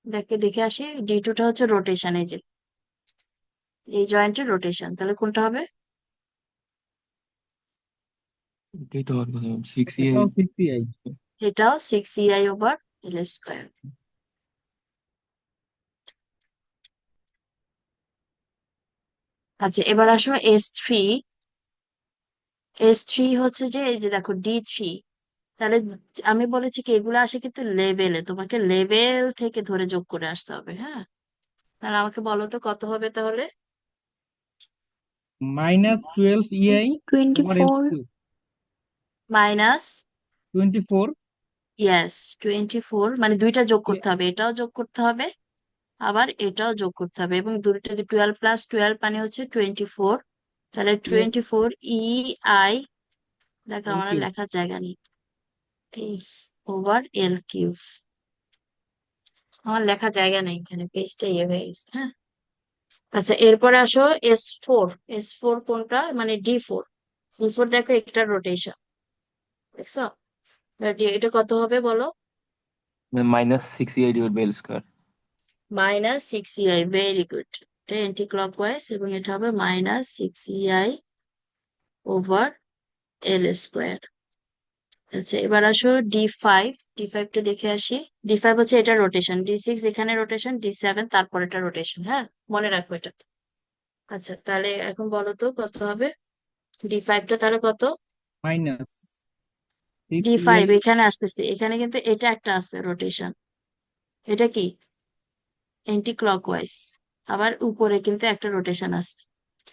A: দেখে দেখে আসি, ডি টুটা হচ্ছে রোটেশন, এই যে এই জয়েন্টের রোটেশন, তাহলে কোনটা হবে?
F: এটা হওয়ার কথা ম্যাম 6
D: এটাও 6EI।
A: এটাও 6EI/L²। আচ্ছা, এবার আসো এস থ্রি হচ্ছে যে এই যে দেখো ডি3। তাহলে আমি বলেছি কি এগুলো আসে কিন্তু লেভেলে, তোমাকে লেভেল থেকে ধরে যোগ করে আসতে হবে। হ্যাঁ, তাহলে আমাকে বলো তো কত হবে তাহলে?
D: -12EI over
C: 24
D: L3।
A: Minus,
D: 24
A: yes 24, মানে দুইটা যোগ করতে হবে, এটাও যোগ করতে হবে আবার এটাও যোগ করতে হবে, এবং দুটো 12+12 মানে হচ্ছে 24। তাহলে 24EI, দেখো আমার আর
D: L3।
A: লেখার জায়গা নেই, এই ওভার L3। আমার লেখার জায়গা নেই এখানে, পেজটা ইয়ে হয়ে গেছে। হ্যাঁ, আচ্ছা এরপরে আসো এস4। এস4 কোনটা, মানে ডি ফোর দেখো একটা রোটেশন, দেখছো? এটা কত হবে বলো?
F: -6EI/L²।
A: -6EI, very good. এটা অ্যান্টি ক্লকওয়াইজ, এবং এটা হবে -6EI/L²। আচ্ছা, এবার আসো ডি ফাইভটা দেখে আসি। ডি5 হচ্ছে এটা রোটেশন, ডি6 এখানে রোটেশন, ডি7 তারপর এটা রোটেশন। হ্যাঁ, মনে রাখো এটা। আচ্ছা, তাহলে এখন বলো তো কত হবে ডি5টা, তাহলে কত? ডি5
D: -6EI।
A: এখানে আসতেছে, এখানে কিন্তু এটা একটা আছে রোটেশন, এটা কি অ্যান্টি ক্লকওয়াইজ, আবার উপরে কিন্তু একটা রোটেশন আছে,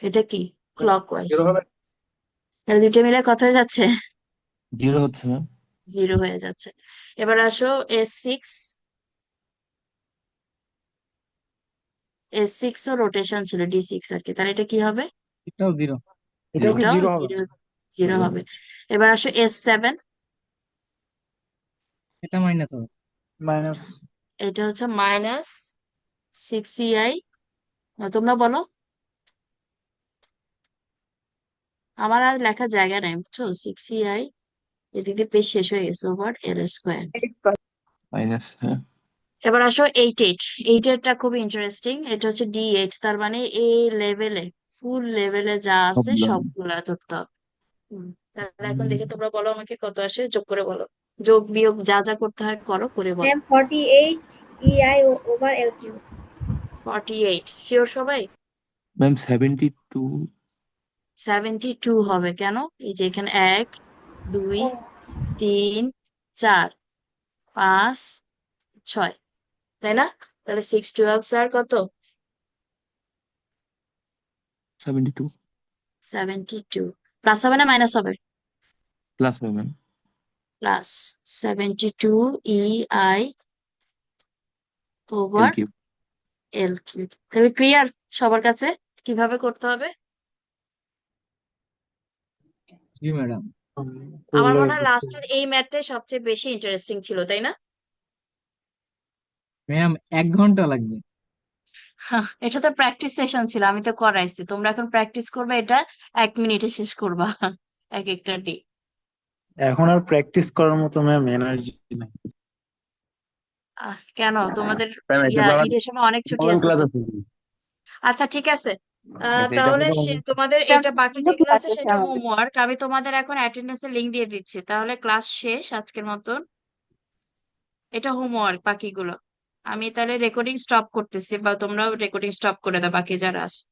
A: এটা কি ক্লকওয়াইজ।
I: জিরো হবে।
A: তাহলে দুটো মিলে কত হয়ে যাচ্ছে?
F: 0 হচ্ছে ম্যাম।
A: 0 হয়ে যাচ্ছে। এবার আসো এস6। এস6ও রোটেশন ছিল, ডি6 আর কি, তাহলে এটা কি হবে?
D: এটাও 0।
E: এটাও কি
A: এটাও
E: জিরো হবে?
A: জিরো, জিরো হবে। এবার আসো এস7।
D: এটা মাইনাস হবে।
E: মাইনাস
A: এটা হচ্ছে -6EI। তোমরা বলো, আমার আর লেখার জায়গা নাই বুঝছো। 6EI, এদিক দিয়ে পেজ শেষ হয়ে গেছে, ওভার L²।
F: মাইনাস, হ্যাঁ।
A: এবার আসো এইট টা খুবই ইন্টারেস্টিং। এটা হচ্ছে ডি8, তার মানে এই লেভেলে, ফুল লেভেলে যা আছে
F: সবগুলো
A: সবগুলা ধরতে হবে। তাহলে এখন দেখে তোমরা বলো আমাকে কত আসে, যোগ করে বলো, যোগ বিয়োগ যা যা করতে হয় করো, করে বলো।
C: Ma'am 48 EI/L3।
A: 48 শিওর সবাই?
F: ম্যাম 72।
A: 72 হবে কেন? এই যে এখানে 1, 2, 3, 4, 5, 6, তাই না? তাহলে 6 12 স্যার কত?
F: 72
A: 72। প্লাস হবে না মাইনাস হবে?
F: প্লাস হবে ma'am.
A: Plus 72EI over
F: L3।
A: L3। তাহলে ক্লিয়ার সবার কাছে কিভাবে করতে হবে?
D: জি ম্যাডাম।
A: আমার
E: করলে
A: মনে হয়
E: বুঝতে
A: লাস্টের এই ম্যাথটাই সবচেয়ে বেশি ইন্টারেস্টিং ছিল, তাই না?
D: ম্যাম 1 ঘন্টা লাগবে।
A: এটা তো প্র্যাকটিস সেশন ছিল, আমি তো করাইছি, তোমরা এখন প্র্যাকটিস করবে, এটা 1 মিনিটে শেষ করবা এক একটা ডে।
E: এখন আর প্র্যাকটিস করার মতো ম্যাম এনার্জি নেই।
A: কেন তোমাদের
G: ম্যাম এটা তো আমার
A: ঈদের সময় অনেক ছুটি
G: অনলাইন
A: আছে
G: ক্লাস
A: তো।
G: আছে।
A: আচ্ছা ঠিক আছে,
G: এটা
A: তাহলে
G: মনে
A: তোমাদের
L: এটা
A: এটা বাকি
L: কিন্তু
A: যেগুলো
L: ক্লাস
A: আছে
L: আছে
A: সেটা
L: আমাদের।
A: হোমওয়ার্ক, আমি তোমাদের এখন অ্যাটেন্ডেন্সের লিংক দিয়ে দিচ্ছি, তাহলে ক্লাস শেষ আজকের মতন। এটা হোমওয়ার্ক বাকিগুলো। আমি তাহলে রেকর্ডিং স্টপ করতেছি, বা তোমরাও রেকর্ডিং স্টপ করে দাও বাকি যারা আছে।